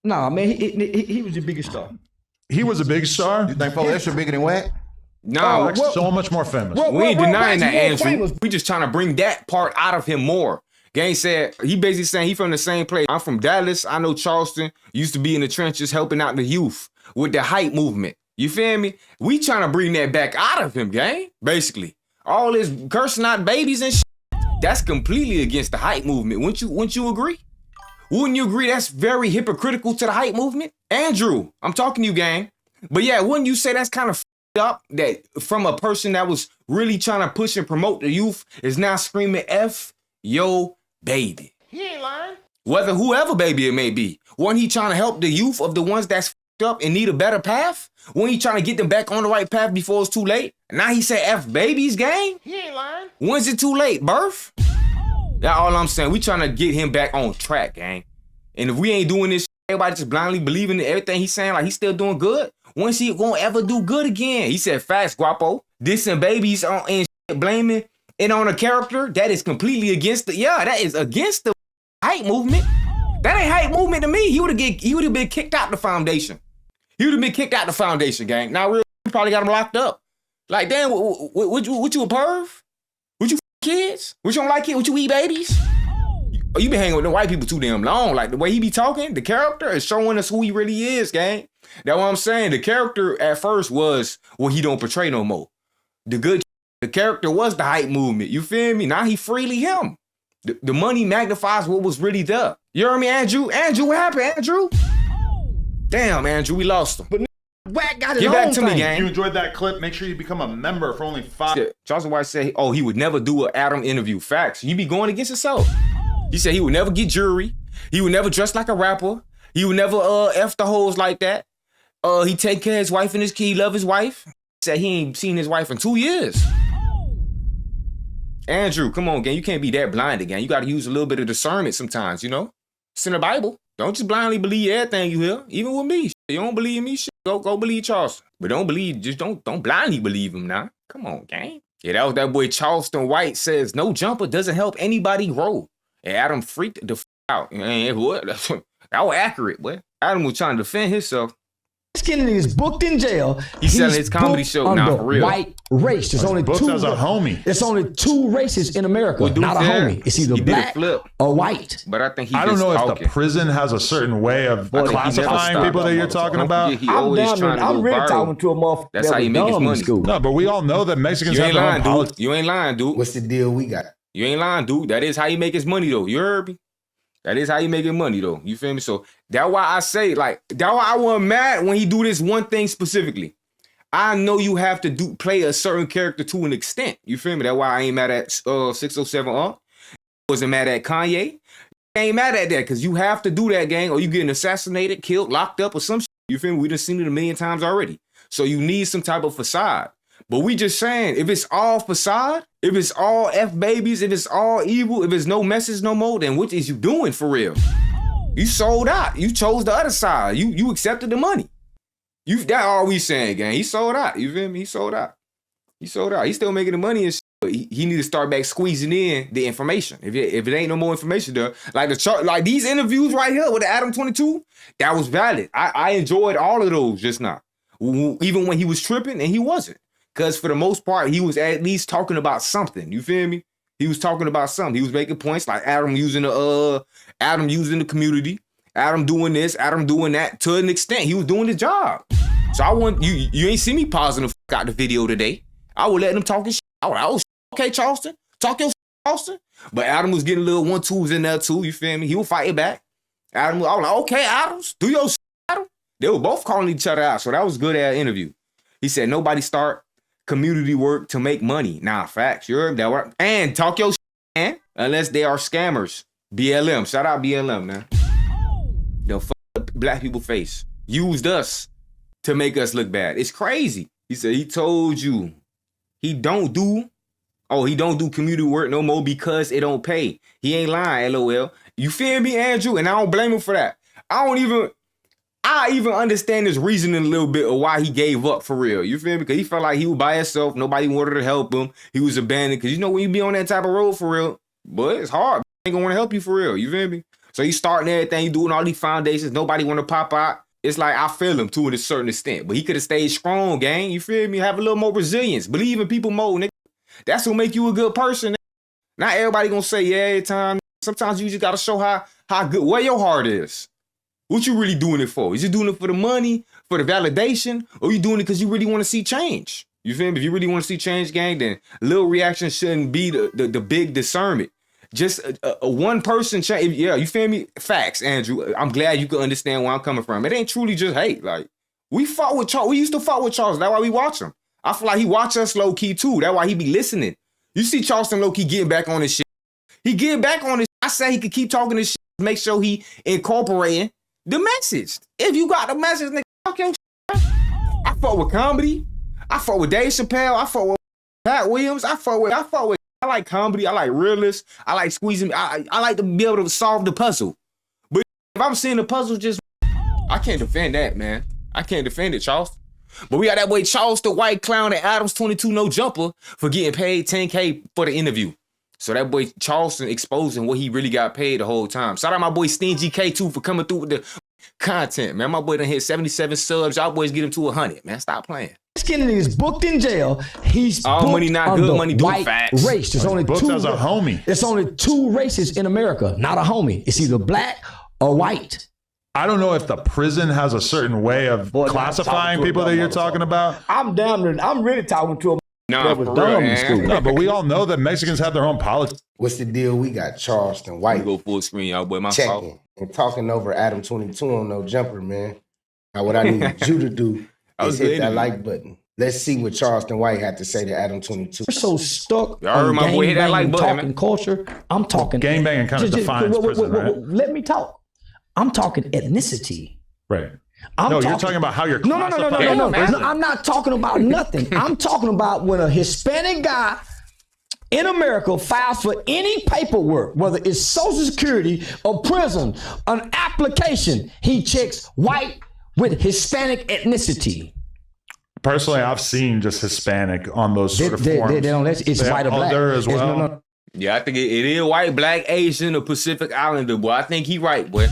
Nah, man, he was the biggest star. He was a big star. You think 4 extra bigger than Wack? Nah, Wack's so much more famous. we ain't denying that, Wack's more Andrew. famous. We just trying to bring that part out of him more. Gang said, he basically saying he from the same place. I'm from Dallas. I know Charleston. Used to be in the trenches helping out the youth with the hype movement. You feel me? We trying to bring that back out of him, gang. Basically. All this cursing out babies and shit, that's completely against the hype movement. Wouldn't you agree? Wouldn't you agree that's very hypocritical to the hype movement? Andrew, I'm talking to you, gang. But yeah, wouldn't you say that's kind of up that from a person that was really trying to push and promote the youth is now screaming F yo baby? He ain't lying. Whether whoever baby it may be. Wasn't he trying to help the youth of the ones that's up and need a better path? Wasn't he trying to get them back on the right path before it's too late? Now he said F babies, gang? He ain't lying. When's it too late, birth? That's all I'm saying. We trying to get him back on track, gang. And if we ain't doing this, everybody just blindly believing in everything he's saying, like he's still doing good. When's he gonna ever do good again? He said, facts, Guappo. Dissing babies on and shit, blaming it on a character, that is completely against that is against the hype movement. That ain't hype movement to me. He would have been kicked out the foundation. He would have been kicked out the foundation, gang. Now we probably got him locked up. Like, damn, what you a perv? Would you kids? Would you don't like it? Would you eat babies? You been hanging with the white people too damn long. Like the way he be talking, the character is showing us who he really is, gang. That's what I'm saying. The character at first was what he don't portray no more. The character was the hype movement. You feel me? Now he freely him. The money magnifies what was really there. You heard me, Andrew? Andrew, what happened, Andrew? Damn, Andrew, we lost him. But Wack got his Get own back to me, thing. gang. If you enjoyed that clip, make sure you become a member for only $5. Charleston White said, he would never do an Adam interview. Facts. You be going against yourself. He said he would never get jewelry. He would never dress like a rapper. He would never F the hoes like that. He take care of his wife and his kid. He love his wife. He said he ain't seen his wife in 2 years. Andrew, come on, gang. You can't be that blind again. You got to use a little bit of discernment sometimes, you know? It's in the Bible. Don't just blindly believe everything you hear. Even with me. You don't believe me, shit. Go believe Charleston. But don't blindly believe him now. Come on, gang. Yeah, that was that boy Charleston White says no jumper doesn't help anybody grow. And Adam freaked the out. What? That was accurate, boy. Adam was trying to defend himself. Kennedy is booked in jail. He's selling his comedy show now, for real. White race. There's only Booked two. as a homie. There's only 2 races in America. Well, dude not a said homie. It's either he did a black flip. or white. But I think he I don't just know if talking. the prison has a certain way of I think he never classifying stopped. people that you're talking Don't about. forget, he always trying to I'm go really viral. talking to a motherfucker. That's that how he was make his dumb in money. school. No, but we all know that Mexicans You have ain't their own lying, politics. dude. You ain't lying, dude. What's the deal we got? You ain't lying, dude. That is how he make his money, though. You heard me? That is how he making money, though. You feel me? So that's why I say, like, that's why I wasn't mad when he do this one thing specifically. I know you have to play a certain character to an extent. You feel me? That's why I ain't mad at 607 Wasn't mad at Kanye. I ain't mad at that because you have to do that, gang, or you getting assassinated, killed, locked up, or some shit. You feel me? We done seen it a million times already. So you need some type of facade. But we just saying, if it's all facade, if it's all F babies, if it's all evil, if it's no message no more, then what is you doing for real? You sold out. You chose the other side. You accepted the money. That all we saying, gang. He sold out. You feel me? He sold out. He's still making the money and shit. But he need to start back squeezing in the information. If it ain't no more information there, like these interviews right here with the ADAM22, that was valid. I enjoyed all of those just now. Even when he was tripping and he wasn't. Because for the most part, he was at least talking about something. You feel me? He was talking about something. He was making points like Adam using the community, Adam doing this, Adam doing that to an extent. He was doing his job. So I want you ain't see me pausing the fuck out the video today. I was letting him talk his shit. I was okay, Charleston. Talk your shit, Charleston. But Adam was getting little 1-2s in there too. You feel me? He was fighting back. Adam, I was like, okay, Adams, do your shit, Adam. They were both calling each other out, so that was a good interview. He said, nobody start community work to make money. Nah, facts. You heard that work. And talk your shit, man, unless they are scammers. BLM. Shout out BLM, man. They'll fuck up black people face. Used us to make us look bad. It's crazy. He said he told you he don't do community work no more because it don't pay. He ain't lying, LOL. You feel me, Andrew? And I don't blame him for that. I even understand his reasoning a little bit of why he gave up for real. You feel me? Because he felt like he was by himself. Nobody wanted to help him. He was abandoned. Because you know when you be on that type of road for real, but it's hard. Ain't gonna want to help you for real. You feel me? So you starting everything, you doing all these foundations. Nobody want to pop out. It's like I feel him to a certain extent. But he could have stayed strong, gang. You feel me? Have a little more resilience. Believe in people more, nigga. That's what make you a good person. Nigga. Not everybody gonna say yeah every time. Sometimes you just gotta show how good, where your heart is. What you really doing it for? Is you doing it for the money, for the validation, or you doing it because you really want to see change? You feel me? If you really want to see change, gang, then little reaction shouldn't be the big discernment. Just a one person change. Yeah, you feel me? Facts, Andrew. I'm glad you can understand where I'm coming from. It ain't truly just hate. Like, we fought with Charles. We used to fight with Charles. That's why we watch him. I feel like he watch us low key too. That's why he be listening. You see Charleston low key getting back on his shit. He getting back on his shit. I say he could keep talking this shit. Make sure he incorporating the message. If you got the message, nigga, fuck your shit. I fought with comedy. I fought with Dave Chappelle. I fought with Pat Williams. I like comedy. I like realists. I like squeezing. I like to be able to solve the puzzle. But if I'm seeing the puzzle, just I can't defend that, man. I can't defend it, Charles. But we got that boy Charles the white clown at ADAM22 no jumper for getting paid $10K for the interview. So that boy Charleston exposing what he really got paid the whole time. Shout out my boy Stingy K2 for coming through with the content, man. My boy done hit 77 subs. Y'all boys get him to 100, man. Stop playing. Kennedy is booked in jail. He's all money not good money doing facts. Race. There's only two as a homie. It's only two races in America, not a homie. It's either black or white. I don't know if the prison has a certain way of classifying people that you're talking about. I'm really talking to a that was dumb in school. No, but we all know that Mexicans have their own politics. What's the deal? We got Charleston White. Go full screen, y'all boy. My checking fault. And talking over ADAM22 on no jumper, man. Now what I need you to do is hit that like button. Let's see what Charleston White had to say to ADAM22. We're so stuck on my boy, hit that like button, talking culture. I'm talking gangbanging kind of defines prison, right? Let me talk. I'm talking ethnicity. Right. You're talking about how you're classifying. No. I'm not talking about nothing. I'm talking about when a Hispanic guy in America files for any paperwork, whether it's Social Security or prison, an application, he checks white with Hispanic ethnicity. Personally, I've seen just Hispanic on those sort of forms. They don't. It's white or black. Other as well. No. Yeah, I think it is white, black, Asian, or Pacific Islander, boy. I think he right, boy.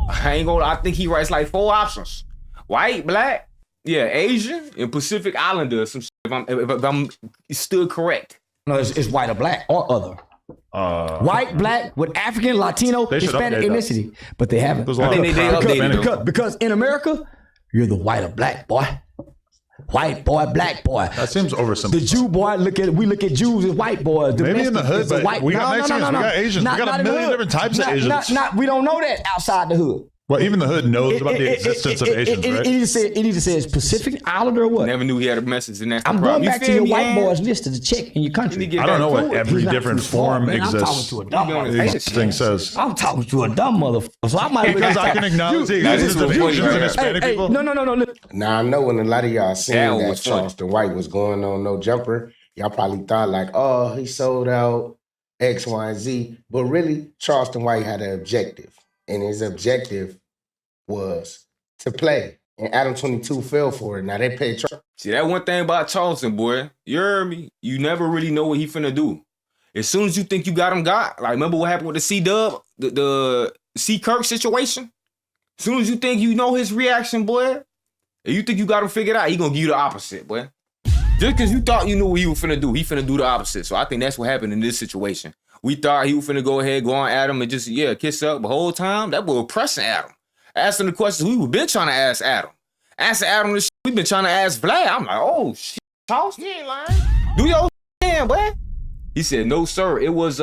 I think he writes like 4 options. White, black, Asian, and Pacific Islander or some shit, if I'm still correct. No, it's white or black or other. White, black, with African, Latino, Hispanic ethnicity. But they haven't. Because in America, you're the white or black boy. White boy, black boy. That seems oversimplified. The Jew boy, we look at Jews as white boys. Maybe in the hood, but we got Mexicans, we got Asians. We got a million different types of Asians. We don't know that outside the hood. Well, even the hood knows about the existence of Asians, right? It either says Pacific Islander or what? Never knew he had a message, and that's the I'm problem. going back to your white boys list to check in your country. I don't know what every different form exists. I'm talking to a dumb motherfucker. I'm talking to a dumb motherfucker. So I might because I can acknowledge the existence of Asians and Hispanic people. No. Now I know when a lot of y'all seen that Charleston White was going on no jumper, y'all probably thought like, oh, he sold out X, Y, and Z. But really, Charleston White had an objective, and his objective was to play. And ADAM22 fell for it. Now they paid See, that one thing about Charleston, boy, you heard me? You never really know what he finna do. As soon as you think you got him got, like remember what happened with the C-Dub, the C-Kirk situation? As soon as you think you know his reaction, boy, and you think you got him figured out, he gonna give you the opposite, boy. Just because you thought you knew what he was finna do, he finna do the opposite. So I think that's what happened in this situation. We thought he was finna go ahead, go on Adam and just, kiss up the whole time. That boy was pressing Adam. Asking the questions we been trying to ask Adam. Asking Adam the shit we been trying to ask Vlad. I'm like, oh, shit, Charles, you ain't lying. Do your shit, boy. He said, no, sir. It was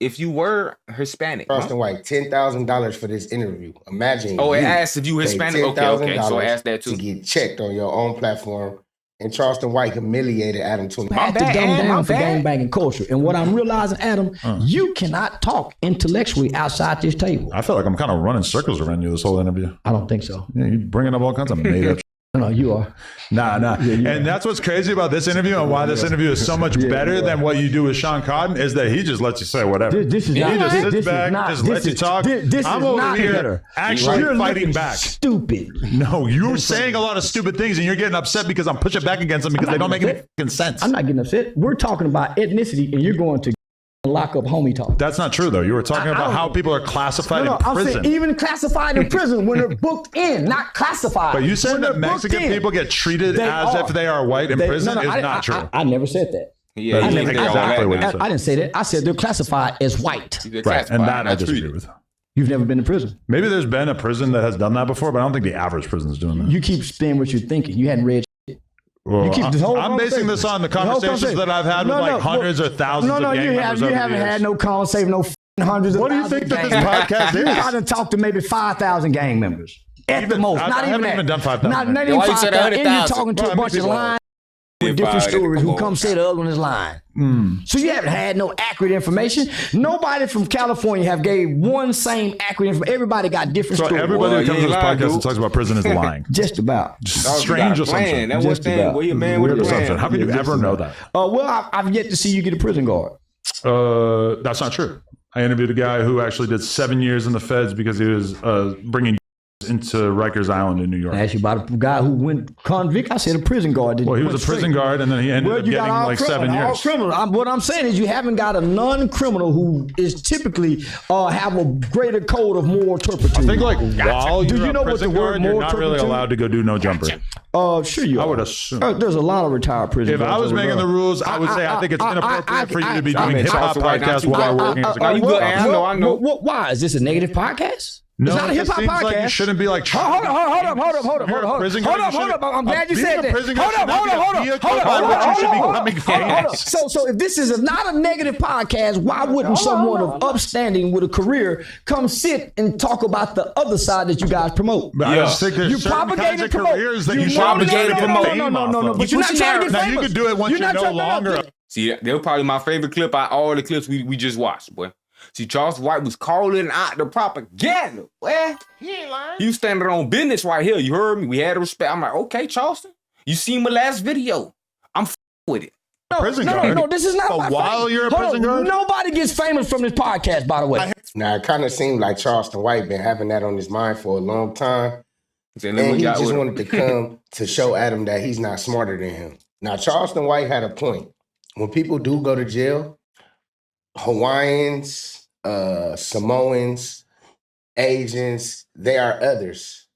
if you were Hispanic. Charleston White, $10,000 for this interview. Imagine. Oh, it asked if you Hispanic. Okay. So I asked that too. To get checked on your own platform. And Charleston White humiliated ADAM22. I have to dumb down for gangbanging culture. And what I'm realizing, Adam, you cannot talk intellectually outside this table. I feel like I'm kind of running circles around you this whole interview. I don't think so. Yeah, you bringing up all kinds of made up. No, you are. Nah. And that's what's crazy about this interview and why this interview is so much better than what you do with Sean Cotton is that he just lets you say whatever. This is he not, just sits this back, just lets you talk. I'm over here actually fighting back. Stupid. No, you're saying a lot of stupid things and you're getting upset because I'm pushing back against them because they don't make any fucking sense. I'm not getting upset. We're talking about ethnicity and you're going to lock up homie talk. That's not true though. You were talking about how people are classified in prison. I'm saying even classified in prison when they're booked in, not classified. But you said that Mexican people get treated as if they are white in prison is not true. I never said that. Yeah, I didn't say that. I said they're classified as white. Right, and that I disagree with. You've never been to prison. Maybe there's been a prison that has done that before, but I don't think the average prison is doing that. You keep saying what you're thinking. You hadn't read. Well, I'm basing this on the conversations that I've had with like hundreds or thousands of gang members. You haven't had no conversation, no hundreds of thousands. What do you think that this podcast is? I done talked to maybe 5,000 gang members at the most. I haven't even done 5,000. Not even 5,000. And you're talking to a bunch of lying with different stories who come say the other one is lying. So you haven't had no accurate information. Nobody from California have gave one same accurate information. Everybody got different stories. So everybody who comes to this podcast and talks about prison is lying. Just about. Strange assumption. That was thing. Where your man weird assumption. How can you ever know that? Well, I've yet to see you get a prison guard. That's not true. I interviewed a guy who actually did 7 years in the feds because he was bringing into Rikers Island in New York. I asked you about a guy who went convict. I said a prison guard. Well, he was a prison guard, and then he ended up getting like 7 years. All criminal. What I'm saying is you haven't got a non-criminal who is typically have a greater code of moral turpitude. I think like while you're a prison guard, you're not really turpitude? allowed to go do no jumper. Sure you are. I would assume. There's a lot of retired prison If guards. I was making the rules, I would say I think it's inappropriate for you to be doing hip-hop podcasts while working as a cop. I know. Why? Is this a negative podcast? No, it's not a hip hop podcast. Like you shouldn't be like. Hold up. I'm glad you said that. Hold up. So if this is not a negative podcast, why wouldn't someone of upstanding with a career come sit and talk about the other side that you guys promote? You propagate and promote. You propagate and promote. No. But you're not trying to get famous. Now you can do it once you're no longer. See, they were probably my favorite clip out of all the clips we just watched, boy. See, Charleston White was calling out the propaganda. Well, He ain't lying. you standing on business right here. You heard me. We had a respect. I'm like, okay, Charleston. You seen my last video. I'm with it. No, this is not my while you're a prison guard? Nobody gets famous from this podcast, by the way. Now, it kind of seemed like Charleston White been having that on his mind for a long time. And he just wanted to come to show Adam that he's not smarter than him. Now, Charleston White had a point. When people do go to jail, Hawaiians, Samoans, Asians, they are others,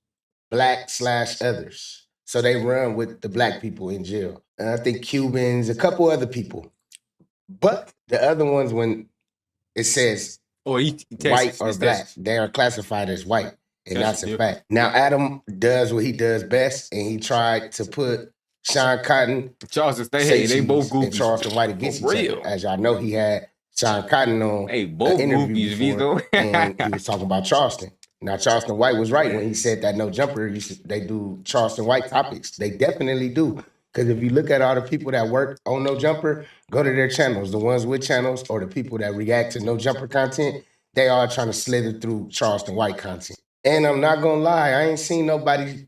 black/others. So they run with the black people in jail. And I think Cubans, a couple other people. But the other ones, when it says white or black, they are classified as white. And that's a fact. Now, Adam does what he does best, and he tried to put Sean Cotton, Charleston, they both goofies. And Charleston White against each other. As y'all know, he had Sean Cotton on both an interview before, and he was talking about Charleston. Now, Charleston White was right when he said that no jumper, they do Charleston White topics. They definitely do. Because if you look at all the people that work on No Jumper, go to their channels, the ones with channels or the people that react to No Jumper content, they are trying to slither through Charleston White content. And I'm not going to lie, I ain't seen nobody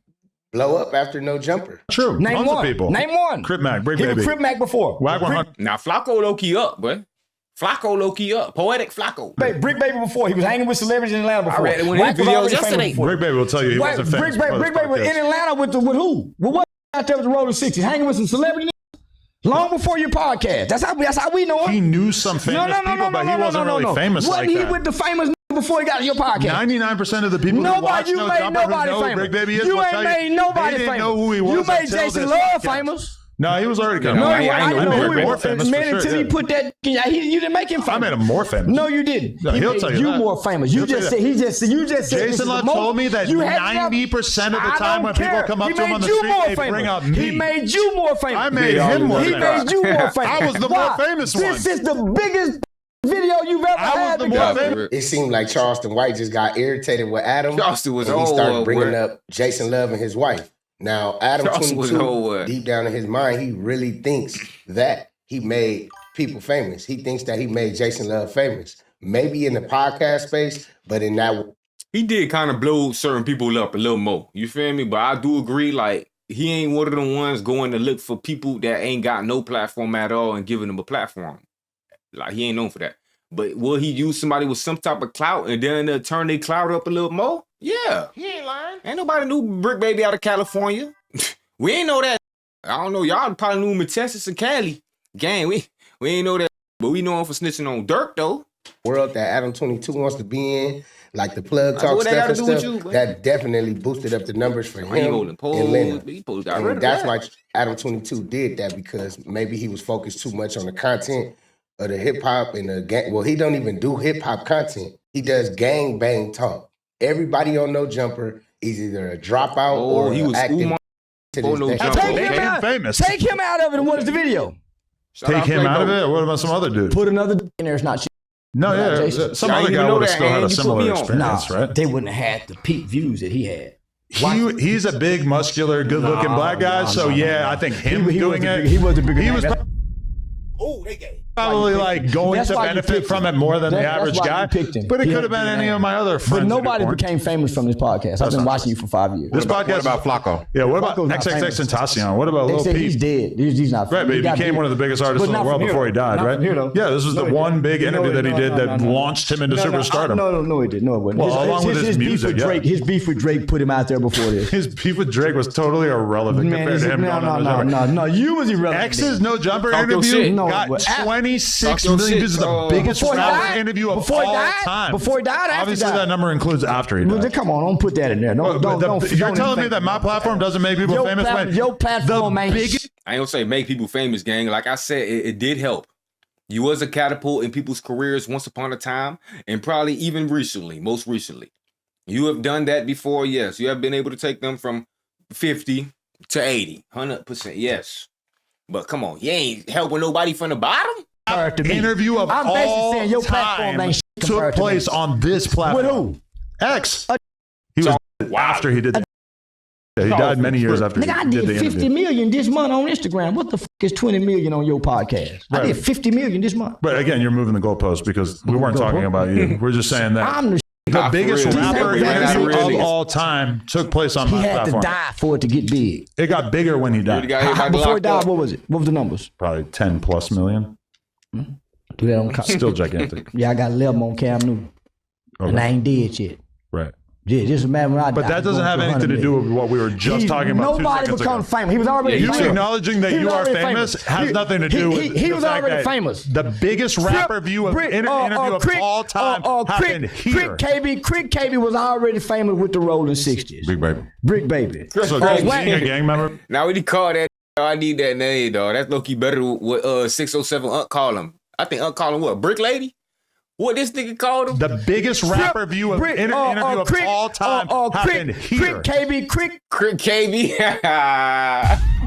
blow up after No Jumper. True. Name Tons one. of people. Name one. Crip Mac, Brick He Baby. was Crip Mac before. Wag 100. Now, Flacco low-key up, boy. Flacco low-key up. Poetic Flacco. Brick Baby before. He was hanging with celebrities in Atlanta before. I read it when his videos yesterday. Brick Baby will tell you he wasn't famous. Brick Baby was in Atlanta with who? With what out there with the Rolling 60s? Hanging with some celebrities? Long before your podcast. That's how we know him. He knew some famous people, but he wasn't really famous like that. Wasn't he with the famous before he got your podcast? 99% of the people who watch No Jumper who know Brick Baby is you ain't made nobody famous. They didn't know who he was. You made Jason Love famous. No, he was already coming. No, I know who he more was. famous Man, until he put that, you didn't make him famous. I made him more famous. No, you didn't. No, he'll tell you that. more famous. You just said you just said Jason Love told me that 90% of the time when people come up to him on the street, they bring up me. He made you more famous. I made him more famous. He made you more famous. I was the more famous one. This is the biggest video you've ever had. It seemed like Charleston White just got irritated with Adam. Charleston was and he started bringing word. up Jason Love and his wife. Now, ADAM22, deep down in his mind, he really thinks that he made people famous. He thinks that he made Jason Love famous. Maybe in the podcast space, but in that... He did kind of blow certain people up a little more. You feel me? But I do agree, like, he ain't one of the ones going to look for people that ain't got no platform at all and giving them a platform. Like, he ain't known for that. But will he use somebody with some type of clout and then they'll turn their clout up a little more? Yeah. He ain't lying. Ain't nobody knew Brick Baby out of California. We ain't know that. I don't know. Y'all probably knew him in Texas and Cali. Gang, we ain't know that. But we know him for snitching on Dirk, though. World that ADAM22 wants to be in, like the plug talk stuff and stuff, that definitely boosted up the numbers for him and Lena. And that's why ADAM22 did that, because maybe he was focused too much on the content of the hip hop and the gang. Well, he don't even do hip hop content. He does gang bang talk. Everybody on No Jumper is either a dropout or he was active. Take him out of it. And what is the video? Take him out of it? Or what about some other dude? Put another in there. It's not shit. No, yeah. Some other guy would have still had a similar experience, right? They wouldn't have had the peak views that he had. He's a big, muscular, good-looking black guy. So yeah, I think him doing it. He was a bigger. He was probably like going to benefit from it more than the average guy. But it could have been any of my other friends. But nobody became famous from this podcast. I've been watching you for 5 years. This podcast about Flacco? Yeah, what about XXX Tentacion? What about Lil Peep? He's dead. He's not. Right, but he became one of the biggest artists in the world before he died, right? Yeah, this was the one big interview that he did that launched him into superstardom. No, he did. No, it wasn't. Well, along with his music, his beef with Drake put him out there before this. His beef with Drake was totally irrelevant compared to him. No, you was irrelevant. X's No Jumper interview got 26 million views. The biggest rapper interview of all time. Before he died, obviously that number includes after he died. Come on, don't put that in there. You're telling me that my platform doesn't make people famous? Your platform ain't. I ain't gonna say make people famous, gang. Like I said, it did help. You was a catapult in people's careers once upon a time, and probably even recently, most recently. You have done that before, yes. You have been able to take them from 50 to 80, 100%, yes. But come on, you ain't helping nobody from the bottom? Interview of all time took place on this platform. With who? X. He was after he did that. Yeah, he died many years after he did the interview. 50 million this month on Instagram. What the fuck is 20 million on your podcast? Right. I did 50 million this month. But again, you're moving the goalposts because we weren't talking about you. We're just saying that the biggest rapper interview of all time took place on my platform. He had to die for it to get big. It got bigger when he died. Before he died, what was it? What was the numbers? Probably 10 plus million. Do that on still gigantic. Yeah, I got 11 on Cam Newton. Okay. And I ain't dead yet. Right. Yeah, just a matter when I But that doesn't have anything to do with what we were just talking about. Nobody becomes famous. He was already famous. You acknowledging that you are famous has nothing to do with he was already famous. The biggest rapper view of interview of all time happened here. Crick KB was already famous with the Rolling 60s. Brick Baby. So being a gang member? Now when he called that, I need that name, dog. That's low-key better than what 607 Unc call him. I think Unc call him what? Brick Lady? What this nigga called him? The biggest rapper view of interview of all time happened here. Crick KB.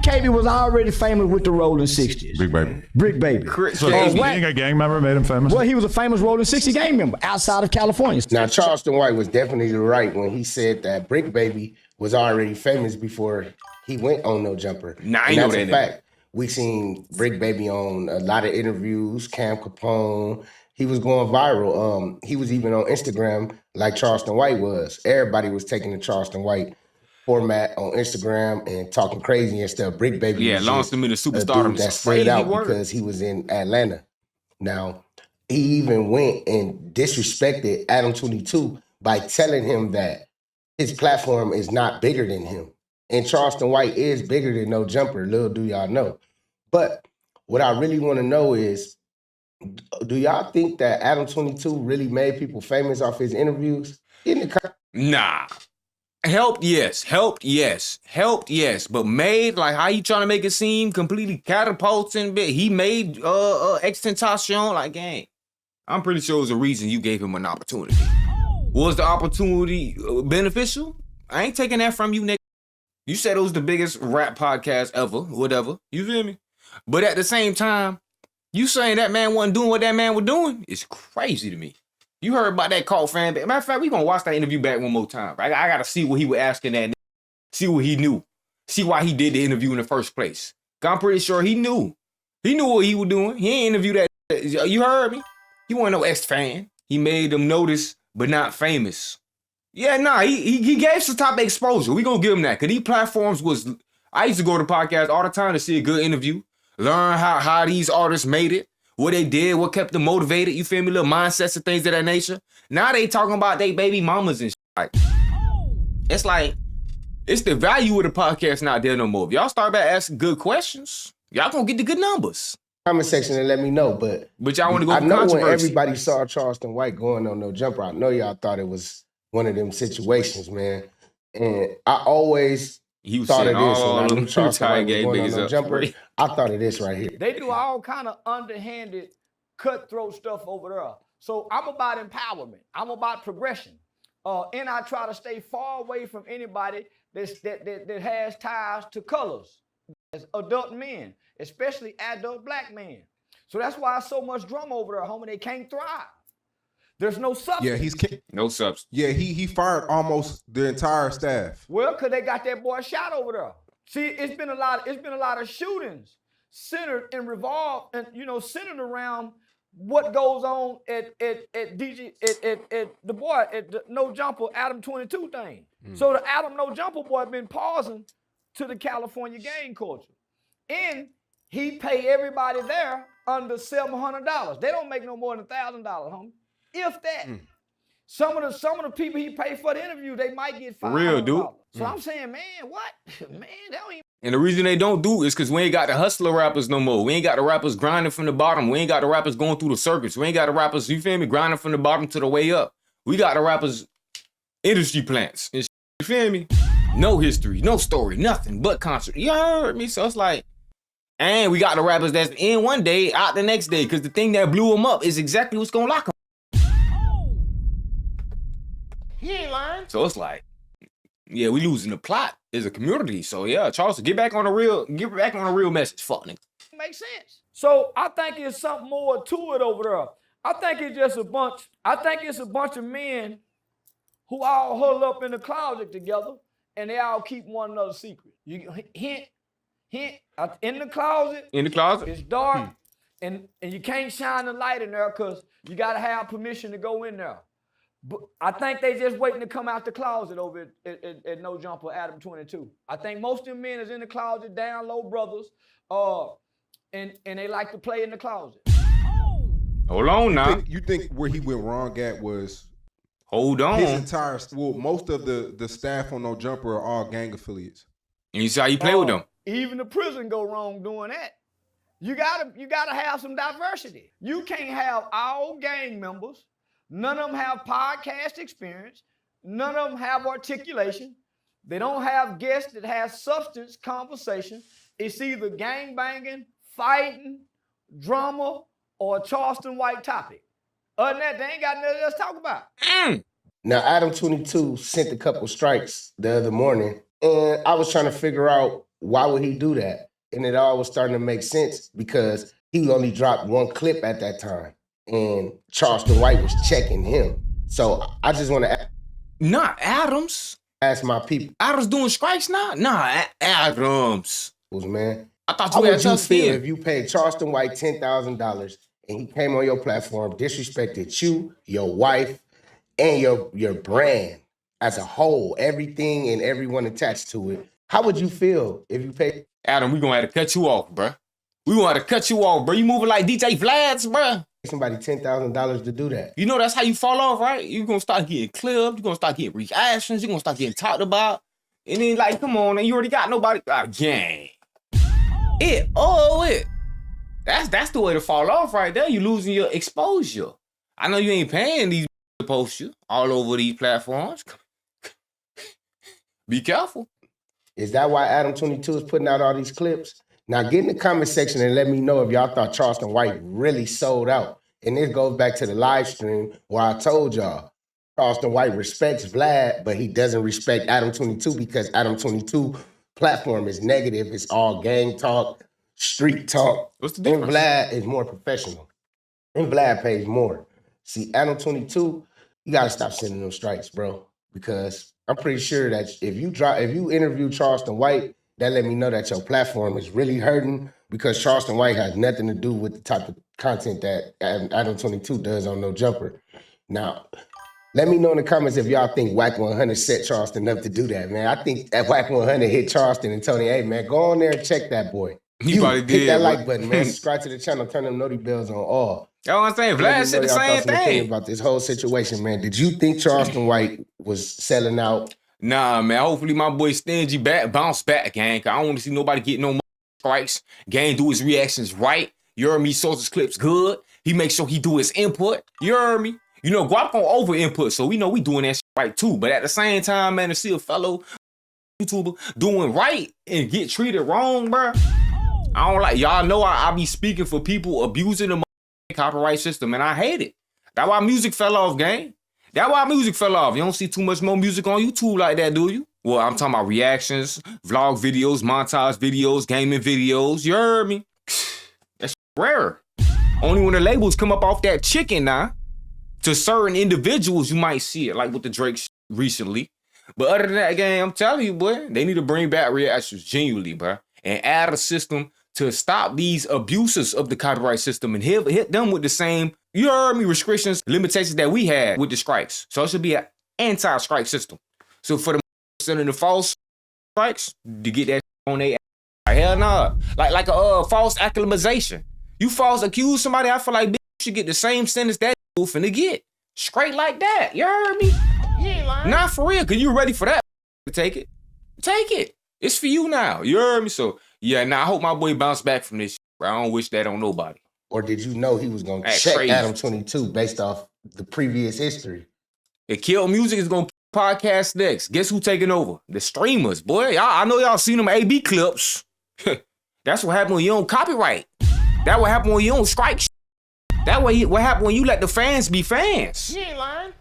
KB was already famous with the Rolling 60s. Brick Baby. So being a gang member made him famous? Well, he was a famous Rolling 60 gang member outside of California. Now, Charleston White was definitely right when he said that Brick Baby was already famous before he went on No Jumper. Nah, I know that. That's a fact. We seen Brick Baby on a lot of interviews, Cam Capone. He was going viral. He was even on Instagram like Charleston White was. Everybody was taking the Charleston White format on Instagram and talking crazy and stuff. Brick Baby launched him into superstardom. That stayed out because he was in Atlanta. Now, he even went and disrespected ADAM22 by telling him that his platform is not bigger than him. And Charleston White is bigger than No Jumper, little do y'all know. But what I really want to know is, do y'all think that ADAM22 really made people famous off his interviews? Nah. Helped, yes. But made, like how you trying to make it seem completely catapulting, bit. He made XXXTentacion, like, gang. I'm pretty sure it was a reason you gave him an opportunity. Was the opportunity beneficial? I ain't taking that from you, nigga. You said it was the biggest rap podcast ever, whatever. You feel me? But at the same time, You saying that man wasn't doing what that man was doing? It's crazy to me. You heard about that cult fan. Matter of fact, we gonna watch that interview back one more time. Right? I gotta see what he was asking that. See what he knew. See why he did the interview in the first place. I'm pretty sure he knew. He knew what he was doing. He ain't interviewed that. You heard me? He wasn't no ex-fan. He made them notice, but not famous. Yeah, nah, he gave some type of exposure. We gonna give him that. Cause these platforms was, I used to go to podcasts all the time to see a good interview. Learn how these artists made it. What they did, what kept them motivated. You feel me? Little mindsets and things of that nature. Now they talking about they baby mamas and shit. Like, it's like, it's the value of the podcast not there no more. If y'all start back asking good questions, y'all gonna get the good numbers. Comment section and let me know, but y'all want to go. I know when everybody saw Charleston White going on No Jumper, I know y'all thought it was one of them situations, man. And I always thought of this when I knew Charleston White was going on No Jumper. I thought of this right here. They do all kind of underhanded, cutthroat stuff over there. So I'm about empowerment. I'm about progression. And I try to stay far away from anybody that has ties to colors, as adult men, especially adult black men. So that's why so much drama over there, homie. They can't thrive. There's no substance. Yeah, he's no substance. Yeah, he fired almost the entire staff. Well, cause they got that boy shot over there. See, it's been a lot of shootings centered and revolved and centered around what goes on at the boy at the No Jumper ADAM22 thing. So the Adam No Jumper boy been pausing to the California gang culture. And he pay everybody there under $700. They don't make no more than $1,000, homie. If that. Some of the people he paid for the interview, they might get $500. Real, dude. So I'm saying, man, what? Man, that don't even. And the reason they don't do is because we ain't got the hustler rappers no more. We ain't got the rappers grinding from the bottom. We ain't got the rappers going through the circuits. We ain't got the rappers, you feel me, grinding from the bottom to the way up. We got the rappers industry plants. And you feel me? No history, no story, nothing but concert. You heard me? So it's like, and we got the rappers that's in one day, out the next day, because the thing that blew them up is exactly what's gonna lock them. He ain't lying. So it's like, yeah, we losing the plot as a community. So yeah, Charleston, get back on the real message. Fuck nigga. Makes sense. So I think it's something more to it over there. I think it's just a bunch of men who all huddle up in the closet together and they all keep one another's secret. You hint, in the closet. In the closet. It's dark and you can't shine the light in there because you gotta have permission to go in there. But I think they just waiting to come out the closet over at No Jumper ADAM22. I think most of them men is in the closet, down low brothers, and they like to play in the closet. Hold on now. You think where he went wrong at was hold on. His entire most of the staff on No Jumper are all gang affiliates. And you see how you play with them. Even the prison go wrong doing that. You gotta have some diversity. You can't have all gang members. None of them have podcast experience. None of them have articulation. They don't have guests that have substance conversation. It's either gang banging, fighting, drama, or a Charleston White topic. Other than that, they ain't got nothing else to talk about. Now, ADAM22 sent a couple strikes the other morning, and I was trying to figure out why would he do that? And it all was starting to make sense because he only dropped one clip at that time. And Charleston White was checking him. So I just want to not Adams. Ask my people. Adams doing strikes now? Nah, Adams. Man. I thought you had just feel if you paid Charleston White $10,000 and he came on your platform, disrespected you, your wife, and your brand as a whole, everything and everyone attached to it. How would you feel if you paid? Adam, we gonna have to cut you off, bruh. We gonna have to cut you off, bro. You moving like DJ Vlads, bruh. Somebody $10,000 to do that. You know that's how you fall off, right? You're gonna start getting clipped. You're gonna start getting reactions. You're gonna start getting talked about. And then like, come on, and you already got nobody. Gang. That's the way to fall off right there. You losing your exposure. I know you ain't paying these to post you all over these platforms. Be careful. Is that why ADAM22 is putting out all these clips? Now get in the comment section and let me know if y'all thought Charleston White really sold out. And this goes back to the live stream where I told y'all Charleston White respects Vlad, but he doesn't respect ADAM22 because ADAM22 platform is negative. It's all gang talk, street talk. What's the difference? And Vlad is more professional. And Vlad pays more. See, ADAM22, you gotta stop sending them strikes, bro. Because I'm pretty sure that if you interview Charleston White, that let me know that your platform is really hurting because Charleston White has nothing to do with the type of content that ADAM22 does on No Jumper. Now, let me know in the comments if y'all think Whack 100 set Charleston up to do that, man. I think that Whack 100 hit Charleston and Tony, hey, man, go on there and check that boy. He probably did. Hit that like button, man. Subscribe to the channel. Turn them noti bells on all. You know what I'm saying? Vlad said the same thing about this whole situation, man. Did you think Charleston White was selling out? Nah, man. Hopefully my boy Stingy bounce back, gang. I don't want to see nobody get no more strikes. Gang do his reactions right. You heard me? Source his clips good. He make sure he do his input. You heard me? You know, Guappo over input, so we know we doing that shit right too. But at the same time, man, to see a fellow YouTuber doing right and get treated wrong, bro. I don't like, y'all know I be speaking for people abusing the copyright system, and I hate it. That's why music fell off, gang. That's why music fell off. You don't see too much more music on YouTube like that, do you? Well, I'm talking about reactions, vlog videos, montage videos, gaming videos. You heard me? That's rare. Only when the labels come up off that chicken now. To certain individuals, you might see it, like with the Drake recently. But other than that, gang, I'm telling you, boy, they need to bring back reactions genuinely, bro, and add a system to stop these abuses of the copyright system and hit them with the same, you heard me, restrictions, limitations that we had with the strikes. So it should be an anti-strike system. So for the sending the false strikes, to get that on their ass, hell nah. Like a false acclimatization. You false accuse somebody, I feel like bitch, you should get the same sentence that you finna get. Straight like that, you heard me? You ain't lying. Not for real, cause you ready for that to take it. Take it. It's for you now. You heard me? So yeah, now I hope my boy bounce back from this shit, bro. I don't wish that on nobody. Or did you know he was gonna check ADAM22 based off the previous history? It killed music is gonna podcast next. Guess who taking over? The streamers, boy. I know y'all seen them AB clips. That's what happened when you don't copyright. That what happened when you don't strike. That way, what happened when you let the fans be fans? You ain't lying.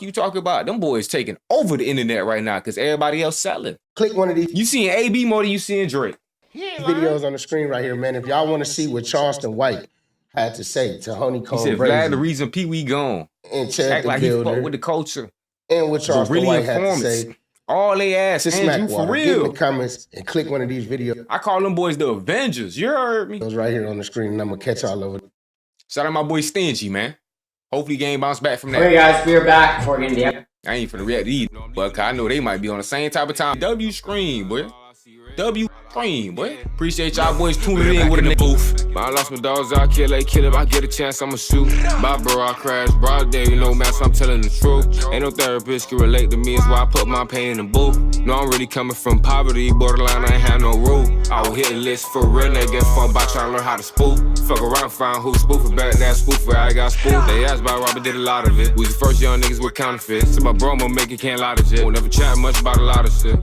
You talking about them boys taking over the internet right now because everybody else selling. Click one of these. You seeing AB more than you seeing Drake. You ain't lying. Videos on the screen right here, man. If y'all want to see what Charleston White had to say to Honeycomb He said, Vlad, the reason Pee Wee gone. And Chad Act the like Builder, he fuck with the culture. and what Charleston really White had to say. All they ask To Andrew Smackwater. for Get in real. the comments and click one of these videos I call them boys the Avengers. You heard me? right here on the screen, and I'm gonna catch y'all over. Shout out my boy Stingy, man. Hopefully game bounce back from that. Okay guys, we're back for India. I ain't finna react to these, but I know they might be on the same type of time. W screen, boy. W screen, boy. Appreciate y'all boys tuning in with a nigga. Booth. I lost my dogs, I kill, they kill. If I get a chance, I'ma shoot. My bro, I crash, broad day, you know, man, so I'm telling the truth. Ain't no therapist can relate to me, it's why I put my pain in the booth. No, I'm really coming from poverty, borderline, I ain't have no rule. I will hit a list for real, they get fun by trying to learn how to spoof. Fuck around, find who spoof it, better that spoof where I got spoofed. They asked about Robert, did a lot of it. We was the first young niggas with counterfeits. So my bro, I'ma make it, can't lie to shit. Won't never chat much about a lot of shit.